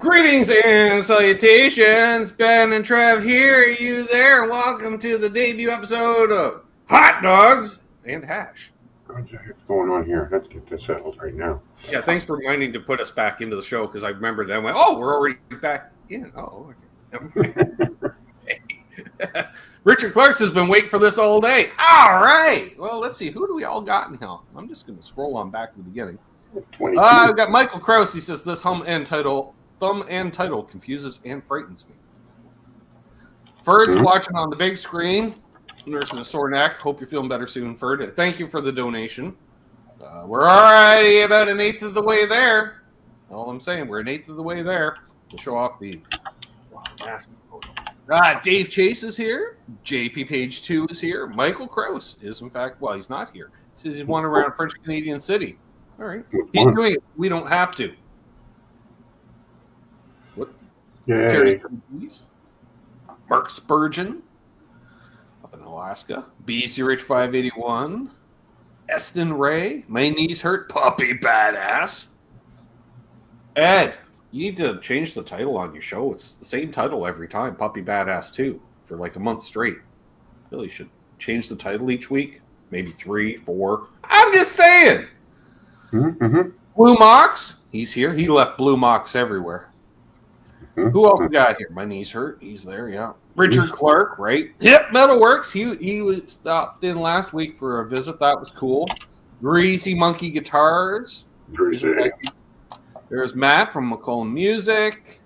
Greetings and salutations, Ben and Trev here, are you there? And welcome to the debut episode of Hot Dogs and Hash. What the heck's going on here? Let's get this settled right now. Yeah, thanks for reminding to put us back into the show, because I remembered that I went, oh, we're already back in. Oh, okay. Richard Clark's has been waiting for this all day. All right. Well, let's see. Who do we all got in here? I'm just going to scroll on back to the beginning. We've got Michael Krause. He says, this thumb and title confuses and frightens me. Ferd's watching on the big screen. Nursing a sore neck. Hope you're feeling better soon, Ferd. Thank you for the donation. We're already about an eighth of the way there. All I'm saying, we're an eighth of the way there to show off the massive photo. Dave Chase is here. JP Page 2 is here. Michael Krause is, in fact, well, he's not here. He says he's wandering around French Canadian City. All right. He's doing it. We don't have to. What? Yay. Terry Mark Spurgeon up in Alaska. B0H581. Eston Ray. My knees hurt. Puppy Badass. Ed, you need to change the title on your show. It's the same title every time. Puppy Badass 2 for like a month straight. Really should change the title each week. Maybe 3, 4. I'm just saying. Mm-hmm. Blue Mox, he's here. He left Blue Mox everywhere. Mm-hmm. Who else we got here? My knees hurt. He's there, yeah. Richard Clark, right? Yep, Metalworks. He was stopped in last week for a visit. That was cool. Greasy Monkey Guitars. Greasy. There's Matt from McCollum Music.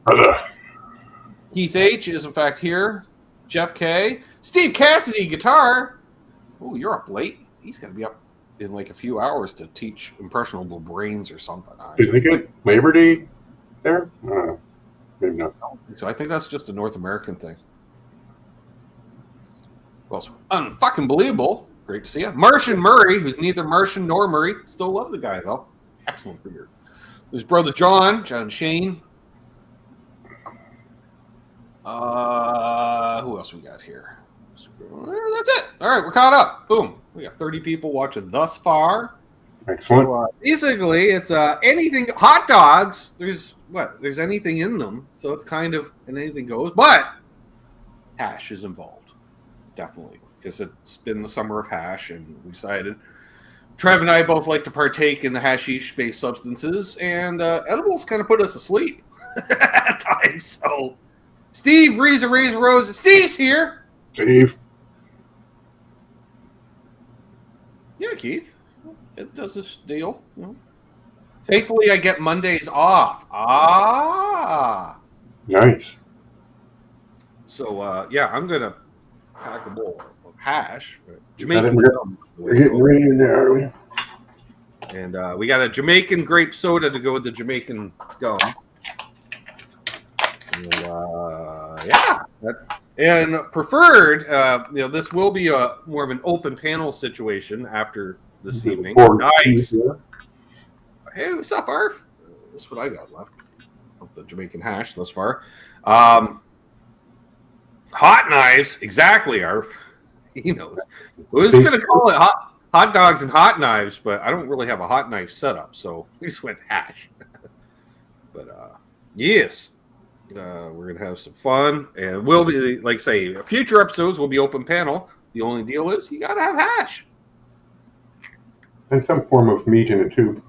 Keith H is, in fact, here. Jeff K. Steve Cassidy, guitar. Oh, you're up late. He's going to be up in like a few hours to teach Impressionable Brains or something. Did they get Labor Day there? I don't know. Maybe not. So I think that's just a North American thing. Well, unfucking believable. Great to see you. Martian Murray, who's neither Martian nor Murray. Still love the guy, though. Excellent figure. There's brother John Shane. Who else we got here? That's it. All right, we're caught up. Boom. We got 30 people watching thus far. Excellent. So, basically, it's anything. Hot dogs. There's anything in them, so it's kind of and anything goes. But hash is involved, definitely, because it's been the summer of hash, and we decided. Trev and I both like to partake in the hashish-based substances, and edibles kind of put us asleep at times. So, Steve, Razor Rose, Steve's here. Steve. Yeah, Keith. It does this deal. You know. Thankfully, I get Mondays off. Nice. So, I'm going to pack a bowl of hash. Jamaican gum. We're getting ready in there, are we? And we got a Jamaican grape soda to go with the Jamaican gum. And preferred, this will be a more of an open panel situation after this evening. Nice. Hey, what's up, Arf? That's what I got left of the Jamaican hash thus far. Hot knives, exactly, Arf. He knows. We was going to call it hot dogs and hot knives, but I don't really have a hot knife setup, so we just went hash. But yes. We're going to have some fun, and we'll be, like say, future episodes will be open panel. The only deal is you got to have hash. And some form of meat in a tube.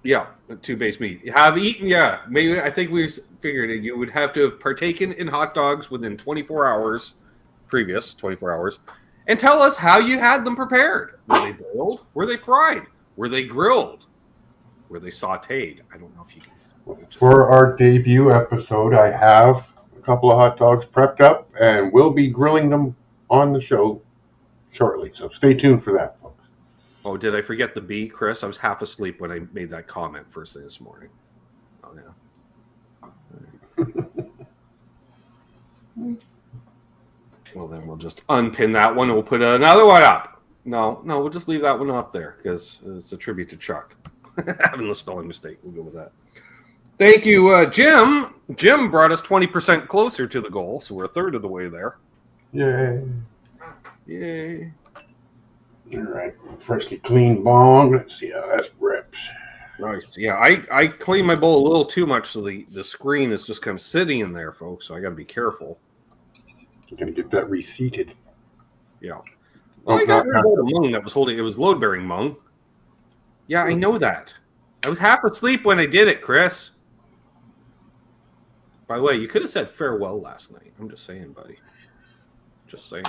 Yeah, a tube-based meat. You have eaten, yeah. Maybe I think we figured it. You would have to have partaken in hot dogs within 24 hours, previous 24 hours, and tell us how you had them prepared. Were they boiled? Were they fried? Were they grilled? Were they sautéed? I don't know if you can. For our debut episode, I have a couple of hot dogs prepped up, and we'll be grilling them on the show shortly. So stay tuned for that, folks. Oh, did I forget the B, Chris? I was half asleep when I made that comment first thing this morning. Oh, yeah. Well, then we'll just unpin that one and we'll put another one up. No, we'll just leave that one up there because it's a tribute to Chuck. Having the spelling mistake. We'll go with that. Thank you, Jim. Jim brought us 20% closer to the goal, so we're a third of the way there. Yay. Yay. All right. Freshly clean bong. Let's see how that rips. Nice. Yeah, I clean my bowl a little too much, so the screen is just kind of sitting in there, folks. So I got to be careful. You're gonna get that reseated. Yeah. Well, I got rid of all the mung that was holding. It was load bearing mung. Yeah, I know that. I was half asleep when I did it, Chris. By the way, you could have said farewell last night. I'm just saying, buddy. Just saying.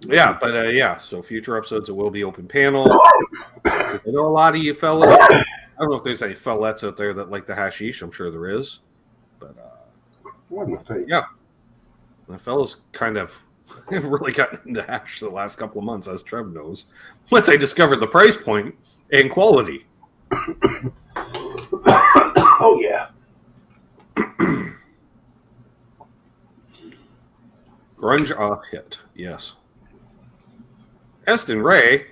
Yeah, but yeah. So future episodes, it will be open panel. I know a lot of you fellas. I don't know if there's any fellettes out there that like the hashish. I'm sure there is. But yeah, the fellas kind of really gotten into hash the last couple of months, as Trev knows. Once I discovered the price point and quality. Oh yeah. Grunge hit, yes. Eston Ray.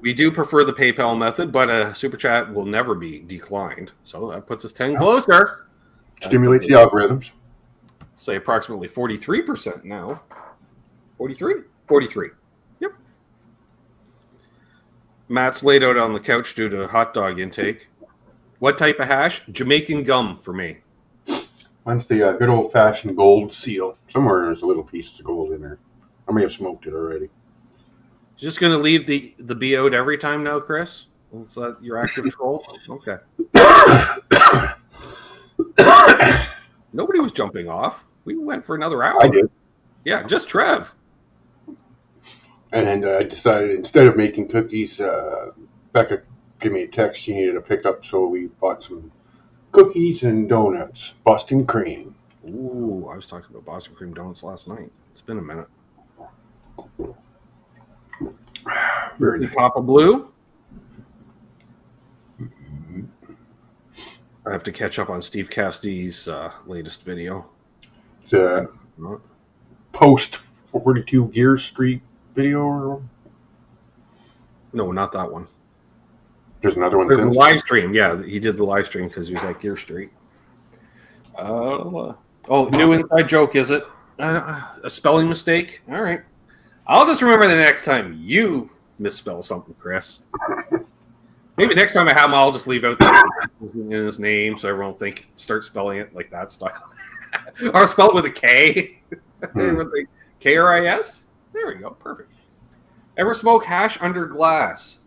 We do prefer the PayPal method, but a super chat will never be declined. So that puts us 10 closer. Stimulates the algorithms. Say approximately 43% now. 43? 43. Yep. Matt's laid out on the couch due to hot dog intake. What type of hash? Jamaican gum for me. Mine's the good old-fashioned gold seal. Somewhere there's a little piece of gold in there. I may have smoked it already. Just going to leave the B out every time now, Chris? Is that your active troll? Okay. Nobody was jumping off. We went for another hour. I did. Yeah, just Trev. And I decided instead of making cookies, Becca gave me a text. She needed a pickup, so we bought some cookies and donuts. Boston cream. Ooh, I was talking about Boston cream donuts last night. It's been a minute. Very nice. Papa Blue. I have to catch up on Steve Cassidy's latest video. The post 42 Gear Street video? Or... No, not that one. There's another one. There's a live stream. Yeah, he did the live stream because he was at Gear Street. New inside joke, is it? A spelling mistake? All right. I'll just remember the next time you misspell something, Chris. Maybe next time I have him, I'll just leave out his name so everyone will start spelling it like that style. Or spell it with a K. K-R-I-S? There we go. Perfect. Ever smoke hash under glass?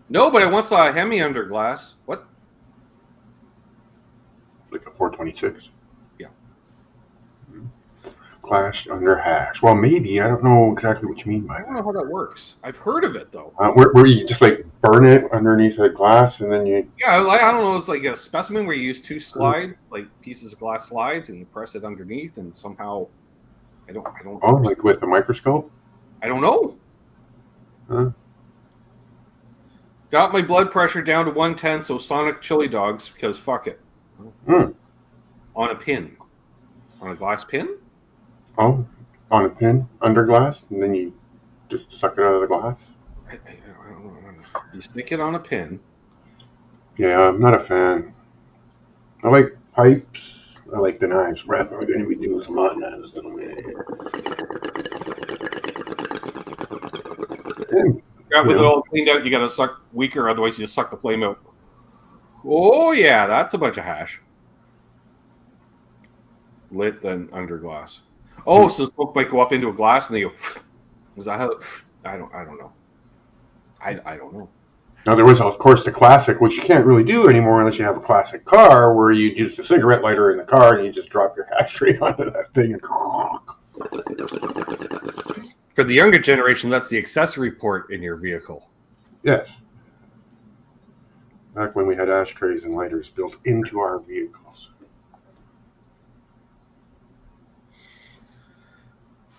No, but I once saw a Hemi under glass. What? Like a 426? Yeah. Glass under hash. Well, maybe. I don't know exactly what you mean by that. I don't know how that works. I've heard of it, though. Where you just like burn it underneath the glass and then you... Yeah, I don't know. It's like a specimen where you use two slides, like pieces of glass slides, and you press it underneath, and somehow... I don't. Oh, like with a microscope? I don't know. Huh? Got my blood pressure down to 110, so Sonic chili dogs, because fuck it. Mm. On a pin. On a glass pin? Oh, on a pin under glass, and then you just suck it out of the glass? I don't know. You stick it on a pin. Yeah, I'm not a fan. I like pipes. I like the knives. We're going to be doing some hot knives in a minute. With it all cleaned out, you got to suck weaker, otherwise you just suck the flame out. Oh, yeah, that's a bunch of hash. Lit then under glass. Oh, so smoke might go up into a glass and they go. Is that how? I don't know. I don't know. Now there was, of course, the classic, which you can't really do anymore unless you have a classic car, where you use a cigarette lighter in the car and you just drop your ashtray onto that thing and. For the younger generation, that's the accessory port in your vehicle. Yes. Back when we had ashtrays and lighters built into our vehicles.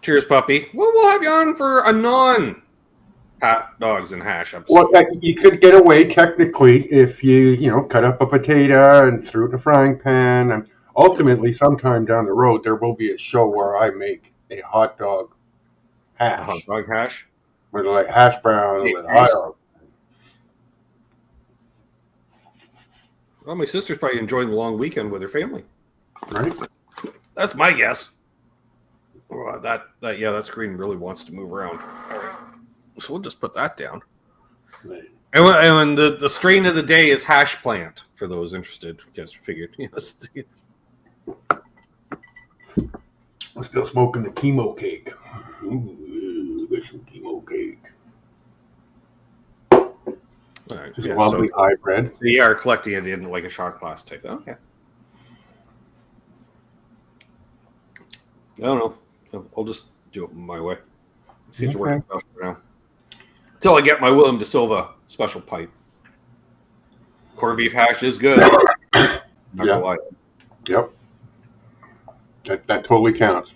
Cheers, puppy. Well, we'll have you on for a non-hot dogs and hash episode. Well, you could get away technically if you cut up a potato and threw it in a frying pan. And ultimately, sometime down the road, there will be a show where I make a hot dog hash. A hot dog hash? With like hash brown with hot dog. Well, my sister's probably enjoying the long weekend with her family. Right? That's my guess. That screen really wants to move around. All right. So we'll just put that down. And the strain of the day is hash plant, for those interested. You guys figured. Yes. I'm still smoking the chemo cake. Ooh, there's some chemo cake. All right, It's a lovely hybrid. So you are collecting it in like a shot glass type. Okay. I don't know. I'll just do it my way. Seems to work best for now. Until I get my William De Silva special pipe. Corned beef hash is good. Not gonna lie. Yep. That totally counts.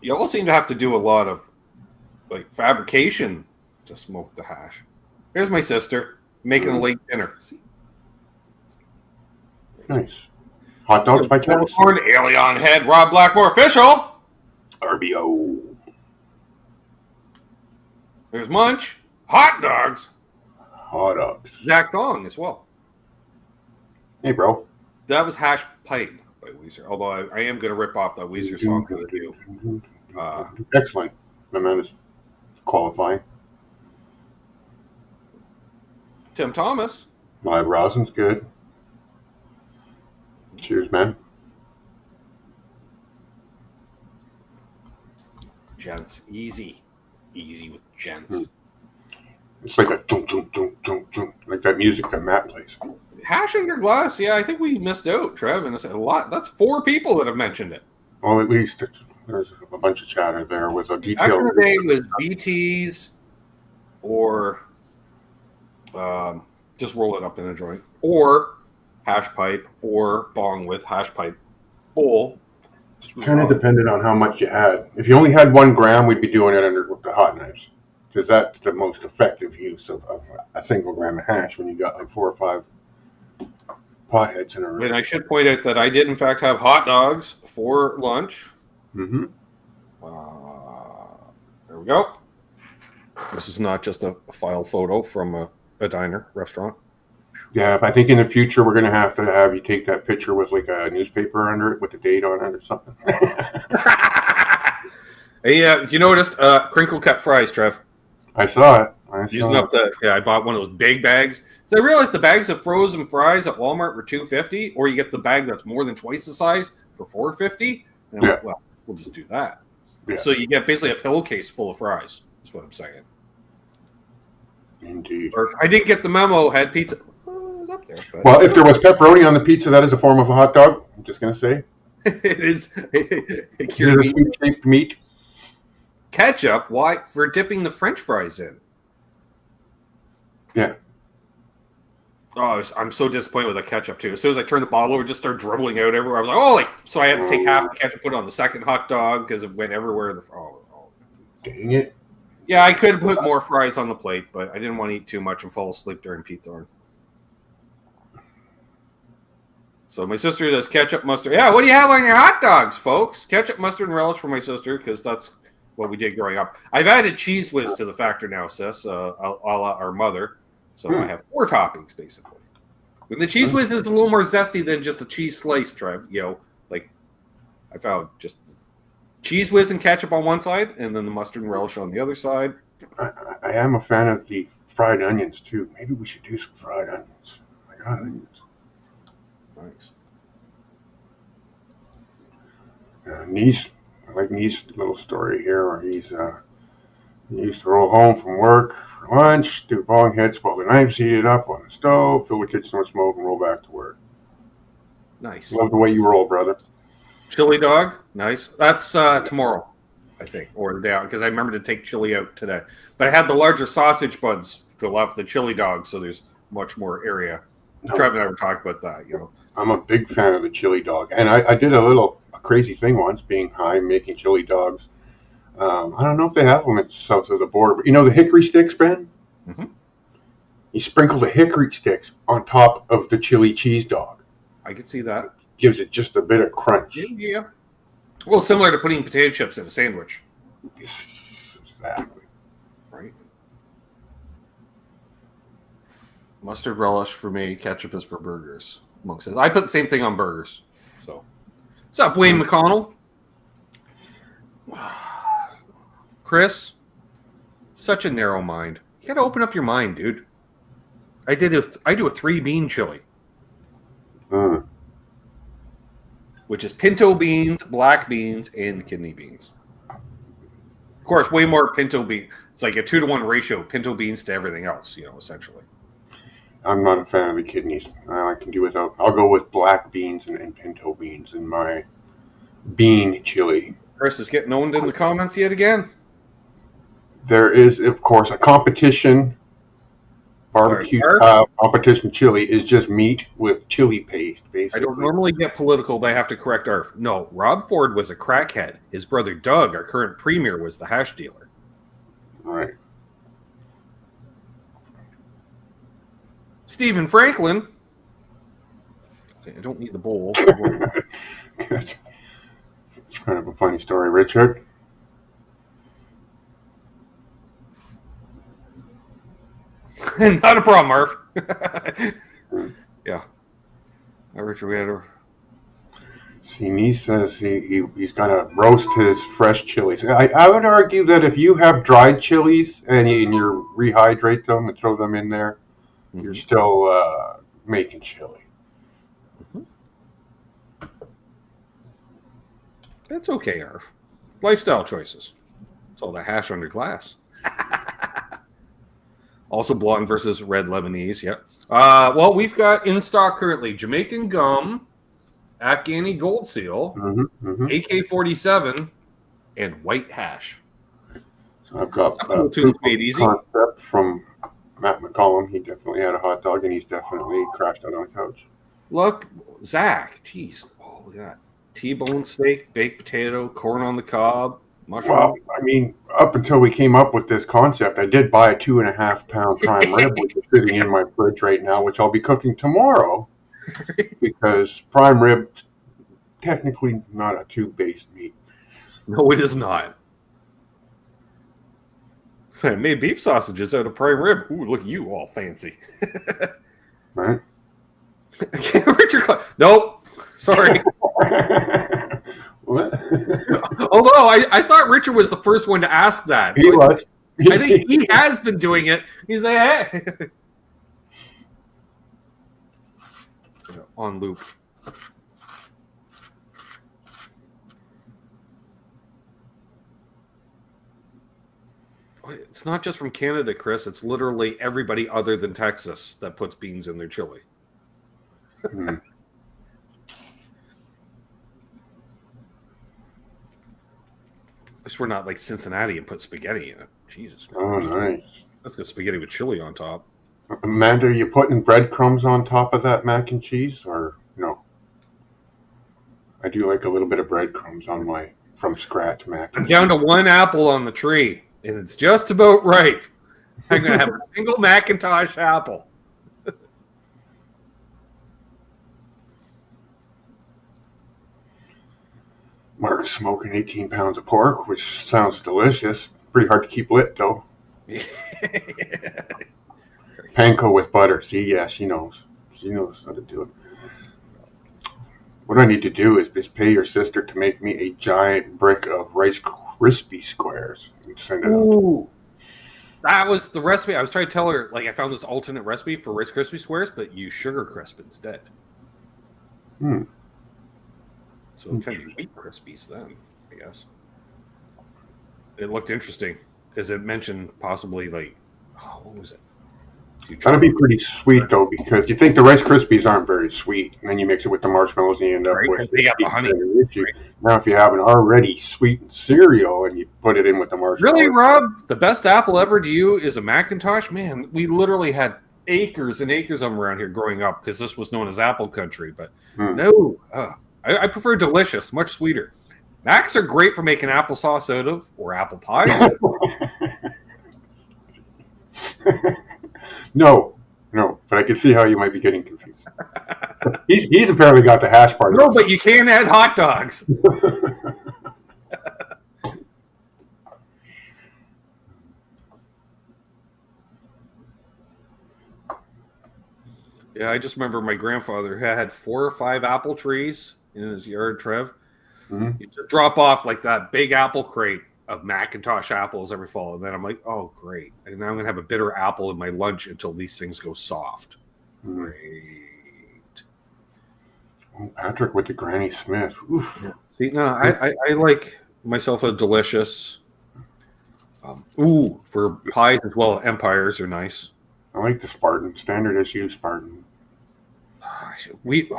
You all seem to have to do a lot of like fabrication to smoke the hash. Here's my sister making a late dinner. See? Nice. Hot dogs by choice. Alien Head, Rob Blackmore official. RBO. There's Munch. Hot dogs. Hot dogs. Zach Thong as well. Hey, bro. That was Hash Pipe by Weezer. Although I am going to rip off that Weezer song for the new. Excellent. My man is qualifying. Tim Thomas. My rosin's good. Cheers, man. Gents. Easy with gents. It's like a dum dum dum dum dum, like that music that Matt plays. Hash in your glass. Yeah, I think we missed out, Trev. And it's a lot. That's 4 people that have mentioned it. Well, at least there's a bunch of chatter there with a detail. Back in the day was BTs or just roll it up in a joint, or hash pipe, or bong with hash pipe bowl. Kind of depended on how much you had. If you only had 1 gram, we'd be doing it under with the hot knives, because that's the most effective use of a single gram of hash when you got like 4 or 5 potheads in a row. And I should point out that I did in fact have hot dogs for lunch. Mm-hmm. There we go. This is not just a file photo from a diner restaurant. Yeah, I think in the future we're going to have you take that picture with like a newspaper under it with the date on it or something. Hey, if you noticed, crinkle cut fries, Trev. I saw it. I bought one of those big bags. So I realized the bags of frozen fries at Walmart were $2.50, or you get the bag that's more than twice the size for $4.50. And I'm like, well, we'll just do that. Yeah. So you get basically a pillowcase full of fries. That's what I'm saying. Indeed. Or I didn't get the memo. Had pizza. Well, up there, but... well, if there was pepperoni on the pizza, that is a form of a hot dog. I'm just going to say. It is. It is a sweet-shaped meat. Ketchup? Why? For dipping the French fries in. Yeah. Oh, I'm so disappointed with the ketchup, too. As soon as I turned the bottle over, it just started dribbling out everywhere. I was like, oh, so I had to take half the ketchup, put it on the second hot dog because it went everywhere. Dang it. Yeah, I could put more fries on the plate, but I didn't want to eat too much and fall asleep during Pete Thorne. So my sister does ketchup, mustard. Yeah, what do you have on your hot dogs, folks? Ketchup, mustard, and relish for my sister because that's what we did growing up. I've added cheese whiz to the factor now, sis, a la our mother. So I have 4 toppings, basically. And the cheese whiz is a little more zesty than just a cheese slice, Trev. Like I found just cheese whiz and ketchup on one side, and then the mustard and relish on the other side. I am a fan of the fried onions, too. Maybe we should do some fried onions. I got onions. Nice. I like Niece's little story here where he used to roll home from work for lunch, do bong hits while the knives heated up on the stove, fill the kitchen with smoke, and roll back to work. Nice. Love the way you roll, brother. Chili dog, nice. That's tomorrow, I think, or the day out, because I remember to take chili out today. But I had the larger sausage buns to allow for the chili dog, so there's much more area. Trev and I were talking about that, I'm a big fan of the chili dog, and I did a crazy thing once, being high, making chili dogs. I don't know if they have them south of the border, but the hickory sticks, Ben? Mm-hmm. You sprinkle the hickory sticks on top of the chili cheese dog. I could see that. Gives it just a bit of crunch. Yeah. Well, similar to putting potato chips in a sandwich. Exactly. Right. Mustard relish for me. Ketchup is for burgers. Monk says I put the same thing on burgers. So, what's up, Wayne McConnell? Chris, such a narrow mind. You got to open up your mind, dude. I do a 3-bean chili, which is pinto beans, black beans, and kidney beans. Of course, way more pinto beans. It's like a 2-to-1 ratio, pinto beans to everything else, essentially. I'm not a fan of the kidneys. I can do without. I'll go with black beans and pinto beans in my bean chili. Chris is getting owned in the comments yet again. There is, of course, a competition. Barbecue competition chili is just meat with chili paste, basically. I don't normally get political, but I have to correct Arf. No, Rob Ford was a crackhead. His brother Doug, our current premier, was the hash dealer. Right. Stephen Franklin. Okay, I don't need the bowl. It's kind of a funny story, Richard. Not a problem, Murph. Yeah. Richard, we had a... See, he says he's going to roast his fresh chilies. I would argue that if you have dried chilies and you rehydrate them and throw them in there, you're still making chili. That's okay, Arf. Lifestyle choices. It's all the hash under glass. Also blonde versus red Lebanese, yep. Well, we've got in stock currently Jamaican gum, Afghani gold seal, AK-47, and white hash. So I've got cool tunes made easy. Concept from Matt McCollum. He definitely had a hot dog, and he's definitely crashed out on a couch. Look, Zach, jeez, oh, look at that. T-bone steak, baked potato, corn on the cob, mushroom. Well, I mean, up until we came up with this concept, I did buy a 2.5-pound prime rib, which is sitting in my fridge right now, which I'll be cooking tomorrow, because prime rib, technically not a tube-based meat. No, it is not. So I made beef sausages out of prime rib. Ooh, look at you, all fancy. Right? Richard, nope. Sorry. What? Although I thought Richard was the first one to ask that. So he was. I think he has been doing it. He's like, hey. On loop. It's not just from Canada, Chris. It's literally everybody other than Texas that puts beans in their chili. Hmm. At least we're not like Cincinnati and put spaghetti in it. Jesus. Man. Oh, nice. Let's get spaghetti with chili on top. Amanda, are you putting breadcrumbs on top of that mac and cheese, or no? I do like a little bit of breadcrumbs on my from scratch mac and I'm down to one apple on the tree, and it's just about ripe. I'm going to have a single Macintosh apple. Mark's smoking 18 pounds of pork, which sounds delicious. Pretty hard to keep lit, though. Panko with butter. See, yeah, she knows. She knows how to do it. What I need to do is pay your sister to make me a giant brick of Rice Krispie squares and send it out. That was the recipe. I was trying to tell her, like, I found this alternate recipe for Rice Krispie squares, but use Sugar Crisp instead. So it kind of wheat Krispies then, I guess. It looked interesting because it mentioned possibly like, what was it? That'll be pretty sweet though, because you think the Rice Krispies aren't very sweet, and then you mix it with the marshmallows and you end up with they got the honey. Right. Now, if you have an already sweetened cereal and you put it in with the marshmallows, really, Rob, the best apple ever to you is a Macintosh. Man, we literally had acres and acres of them around here growing up because this was known as Apple Country. But no, I prefer Delicious, much sweeter. Macs are great for making applesauce out of or apple pies. No, but I can see how you might be getting confused. He's apparently got the hash part. No, but you can add hot dogs. Yeah, I just remember my grandfather had 4 or 5 apple trees in his yard, Trev. Mhm. You just drop off like that big apple crate of Macintosh apples every fall, and then I'm like, oh great, and now I'm gonna have a bitter apple in my lunch until these things go soft. Mhm. Great. Oh, Patrick with the Granny Smith. Oof. Yeah. See, no, I like myself a delicious. For pies as well. Empires are nice. I like the Spartan, standard issue Spartan. We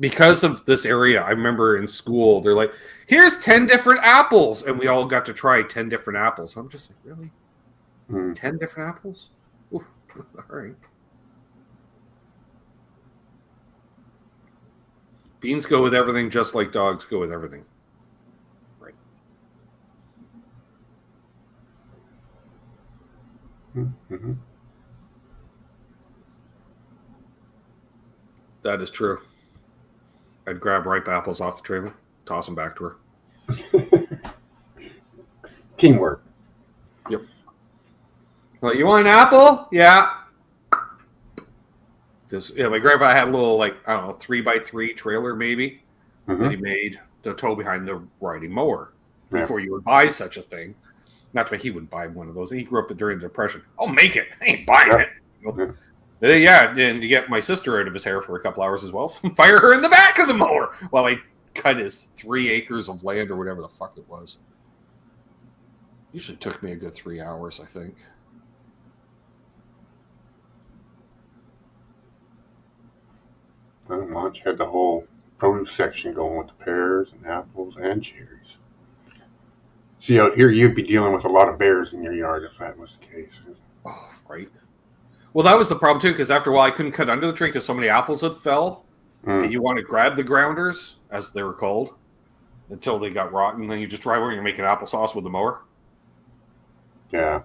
because of this area, I remember in school they're like, here's 10 different apples, and we all got to try 10 different apples. I'm just like, really? Mm. 10 different apples? Oof. All right. Beans go with everything, just like dogs go with everything. Right. Mm-hmm. That is true. I'd grab ripe apples off the tray, toss them back to her. Teamwork. Yep. Well, you want an apple? Yeah. Because my grandpa had a little, 3x3 trailer maybe that he made to tow behind the riding mower before you would buy such a thing. Not that he would buy one of those. He grew up during the Depression. I'll make it. I ain't buying it. And to get my sister out of his hair for a couple hours as well. Fire her in the back of the mower while I cut his 3 acres of land or whatever the fuck it was. Usually took me a good 3 hours, I think. Lunch had the whole produce section going with the pears and apples and cherries. See, out here you'd be dealing with a lot of bears in your yard if that was the case. Oh, right. Well, that was the problem too, because after a while I couldn't cut under the tree because so many apples had fell, and you want to grab the grounders, as they were called, until they got rotten. Then you just drive over and you're making applesauce with the mower. Yeah.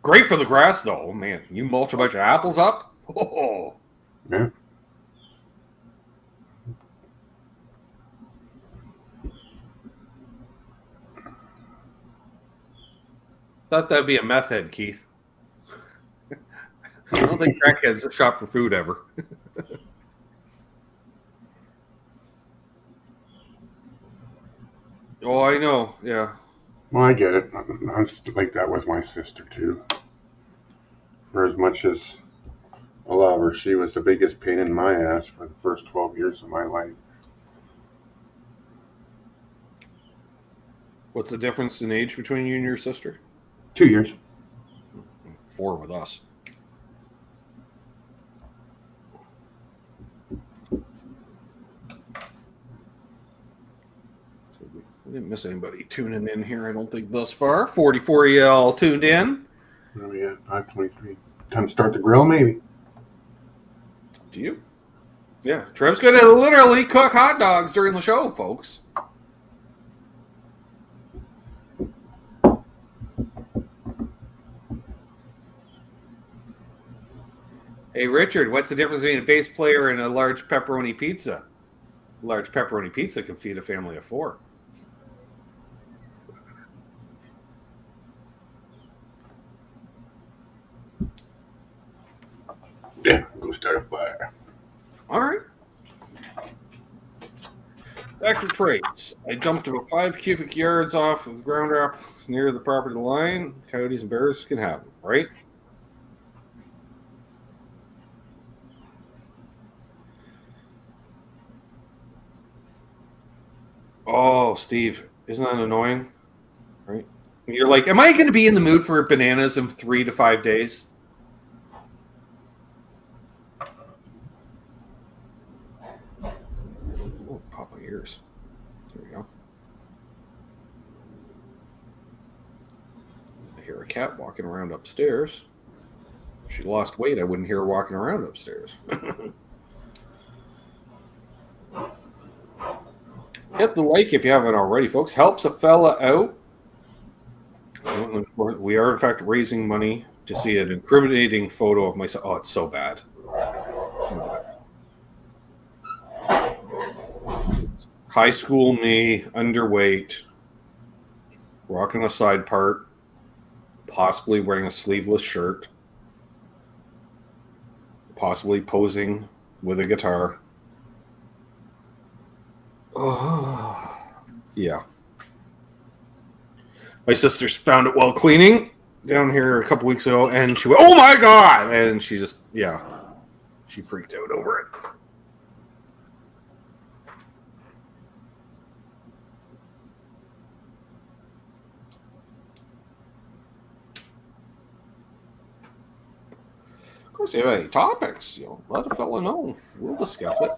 Great for the grass, though. Man, you mulch a bunch of apples up. Oh. Yeah. Thought that'd be a meth head, Keith. I don't think crackheads shop for food ever. Oh, I know. Yeah. Well, I get it. I was like that with my sister too. For as much as I love her, she was the biggest pain in my ass for the first 12 years of my life. What's the difference in age between you and your sister? 2 years. 4 with us. We didn't miss anybody tuning in here, I don't think, thus far. 44 y'all tuned in. Oh, yeah, 5:23. Time to start the grill, maybe. Do you? Yeah, Trev's going to literally cook hot dogs during the show, folks. Hey, Richard, what's the difference between a bass player and a large pepperoni pizza? A large pepperoni pizza can feed a family of 4. Yeah, go start a fire. All right. Back to traits. I dumped about 5 cubic yards off of the ground apples near the property line. Coyotes and bears can have them, right? Oh, Steve, isn't that annoying? Right? You're like, am I going to be in the mood for bananas in 3 to 5 days? Oh, pop my ears. There we go. I hear a cat walking around upstairs. If she lost weight, I wouldn't hear her walking around upstairs. Hit the like if you haven't already, folks. Helps a fella out. We are, in fact, raising money to see an incriminating photo of myself. Oh, it's so bad. It's high school me, underweight, rocking a side part, possibly wearing a sleeveless shirt, possibly posing with a guitar. Oh, yeah. My sister's found it while cleaning down here a couple weeks ago, and she went, "Oh my god!" And she just, she freaked out over it. Of course, if you have any topics, let a fella know. We'll discuss it.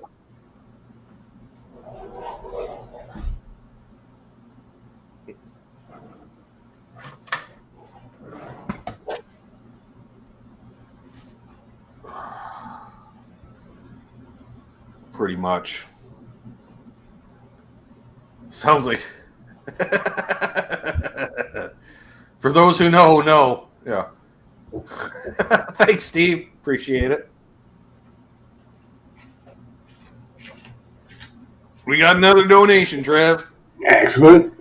Pretty much. Sounds like. For those who know, no. Yeah. Thanks, Steve. Appreciate it. We got another donation, Trev. Excellent.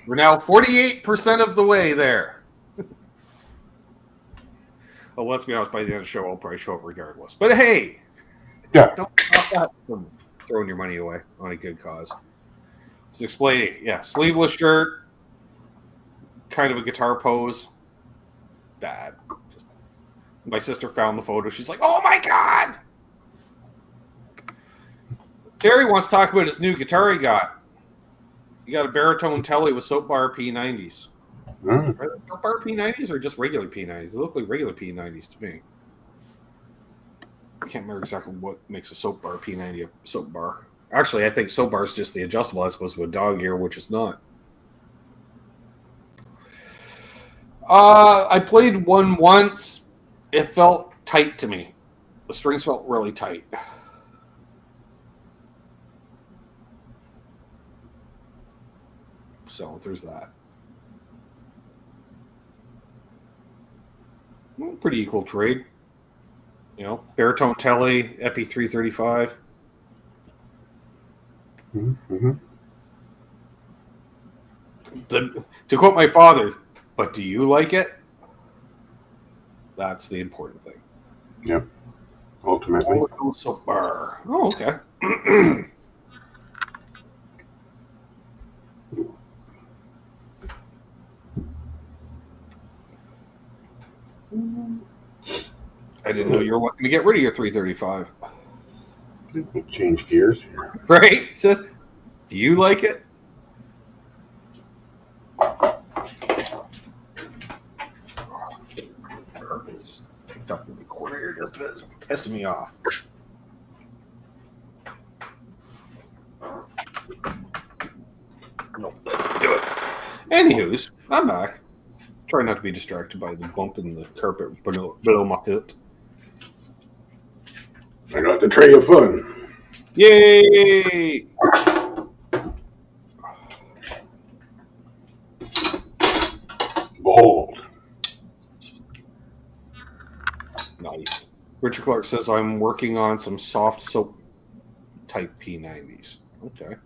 We're now 48% of the way there. Well, let's be honest, by the end of the show, I'll probably show up regardless. But hey, don't stop that from throwing your money away on a good cause. Just explaining. Yeah, sleeveless shirt, kind of a guitar pose. Bad. My sister found the photo. She's like, "Oh my god!" Terry wants to talk about his new guitar he got. He got a baritone telly with soap bar P90s. Are they soap bar P90s or just regular P90s? They look like regular P90s to me. I can't remember exactly what makes a soap bar P90 a soap bar. Actually, I think soap bar is just the adjustable as opposed to a dog ear, which is not. I played one once. It felt tight to me. The strings felt really tight. So there's that. Well, pretty equal trade. Baritone telly, Epi 335. Mm-hmm. To quote my father, but do you like it? That's the important thing. Yep. Ultimately. Oh, okay. I didn't know you were wanting to get rid of your 335. We'll change gears here. Right? It says, do you like it? It's picked up in the corner here just a bit. It's pissing me off. No, do it. Anywho's, I'm back. Try not to be distracted by the bump in the carpet below my foot. I got the tray of fun. Yay! Bold. Nice. Richard Clark says, I'm working on some soft soap type P90s. Okay.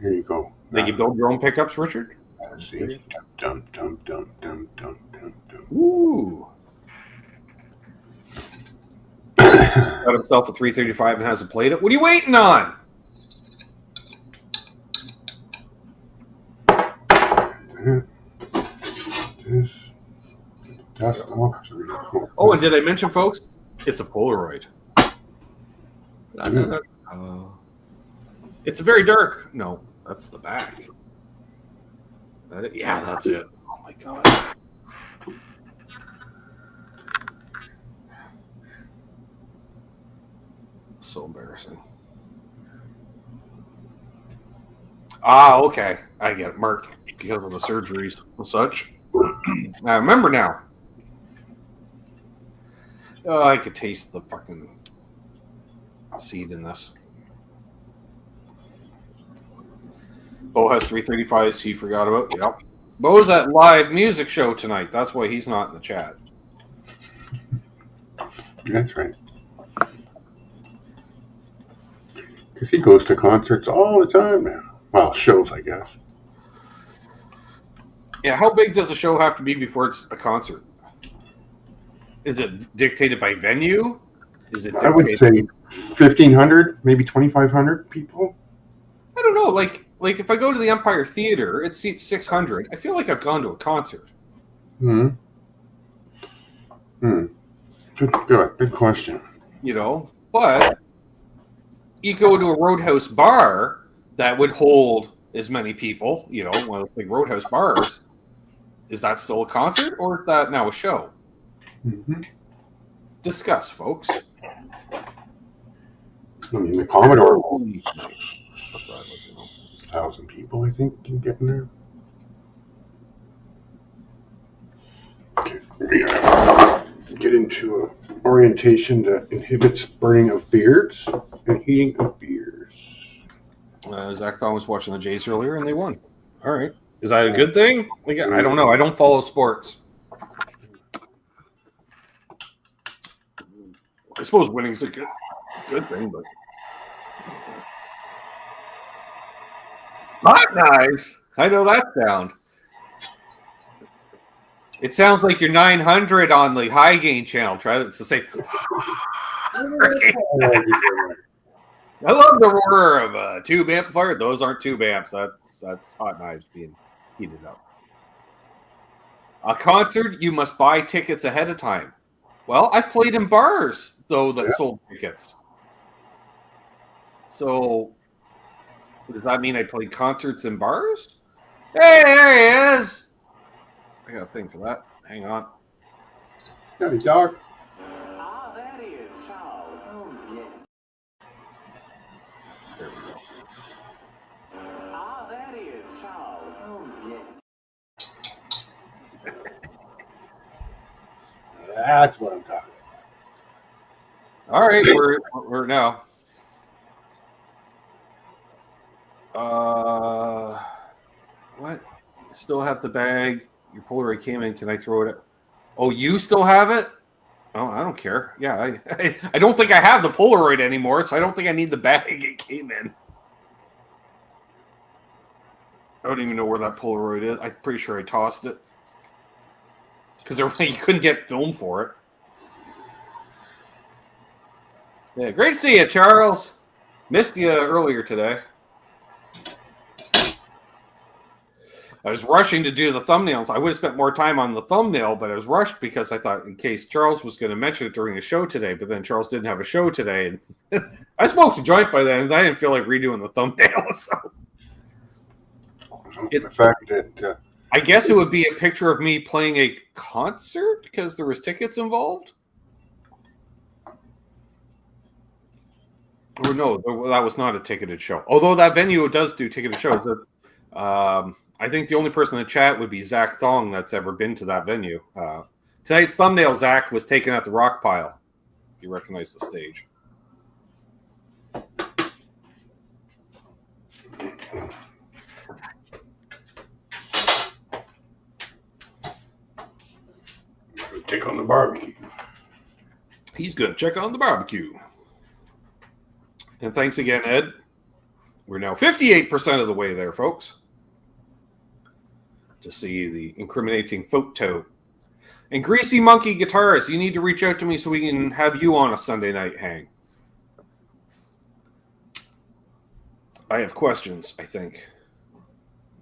Here you go. They can build your own pickups, Richard? See? Dum, dum, dum, dum, dum, dum, dum. Ooh. Got himself a 335 and hasn't played it. What are you waiting on? This. That's Oh, and did I mention, folks? It's a Polaroid. It's very dark. No, that's the back. Yeah, that's it. Oh my god. So embarrassing. Okay. I get it, Mark, because of the surgeries and such. I remember now. Oh, I could taste the fucking seed in this. Bo has 335s he forgot about. Yep. Bo's at live music show tonight. That's why he's not in the chat. That's right. Because he goes to concerts all the time now. Well, shows, I guess. Yeah, how big does a show have to be before it's a concert? Is it dictated by venue? Is it I would say 1,500, maybe 2,500 people. I don't know. Like if I go to the Empire Theater, it seats 600. I feel like I've gone to a concert. Good question. You know, but you go to a Roadhouse bar that would hold as many people, you know, one of the big Roadhouse bars. Is that still a concert, or is that now a show? Mm-hmm. Discuss, folks. I mean, the Commodore, 1,000 people, I think, can get in there. Okay. Get into an orientation that inhibits burning of beards and heating of beers. Zach Thon was watching the Jays earlier, and they won. All right. Is that a good thing? Like, I don't know. I don't follow sports. I suppose winning is a good thing, but not nice. I know that sound. It sounds like you're 900 on the high gain channel. Try to say. I love the roar of a tube amplifier. Those aren't tube amps. That's hot knives being heated up. A concert, you must buy tickets ahead of time. Well, I've played in bars, though, that sold tickets. So, does that mean I played concerts in bars? Hey, there he is! I got a thing for that. Hang on. Howdy, Doc. Ah, there he is, Charles. Oh, yes. There we go. Ah, there he is, Charles. Oh, yes. That's what I'm talking about. All right, we're now. What? Still have the bag. Your Polaroid came in. Can I throw it? Oh, you still have it? Oh, I don't care. Yeah, I don't think I have the Polaroid anymore, so I don't think I need the bag it came in. I don't even know where that Polaroid is. I'm pretty sure I tossed it. Because you couldn't get film for it. Yeah, great to see you, Charles. Missed you earlier today. I was rushing to do the thumbnails. I would have spent more time on the thumbnail, but I was rushed because I thought in case Charles was going to mention it during the show today, but then Charles didn't have a show today. And I smoked a joint by then, and I didn't feel like redoing the thumbnail. So The fact that I guess it would be a picture of me playing a concert because there was tickets involved. Or no, that was not a ticketed show. Although that venue does do ticketed shows. I think the only person in the chat would be Zach Thong that's ever been to that venue. Tonight's thumbnail, Zach, was taken at the Rock Pile. You recognize the stage. check on the barbecue. He's going to check on the barbecue. And thanks again, Ed. We're now 58% of the way there, folks. To see the incriminating photo. And Greasy Monkey Guitarist, you need to reach out to me so we can have you on a Sunday night hang. I have questions, I think.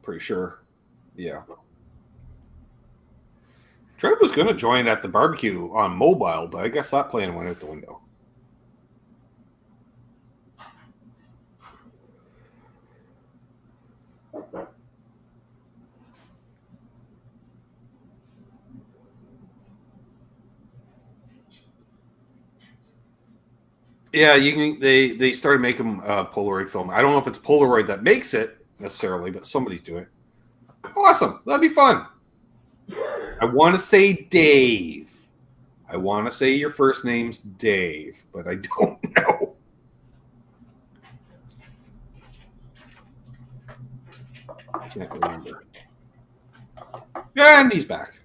Pretty sure. Yeah. Trev was going to join at the barbecue on mobile, but I guess that plan went out the window. Yeah, you can. They started making Polaroid film. I don't know if it's Polaroid that makes it necessarily, but somebody's doing it. Awesome, that'd be fun. I want to say Dave. I want to say your first name's Dave, but I don't know. I can't remember. Yeah, and he's back.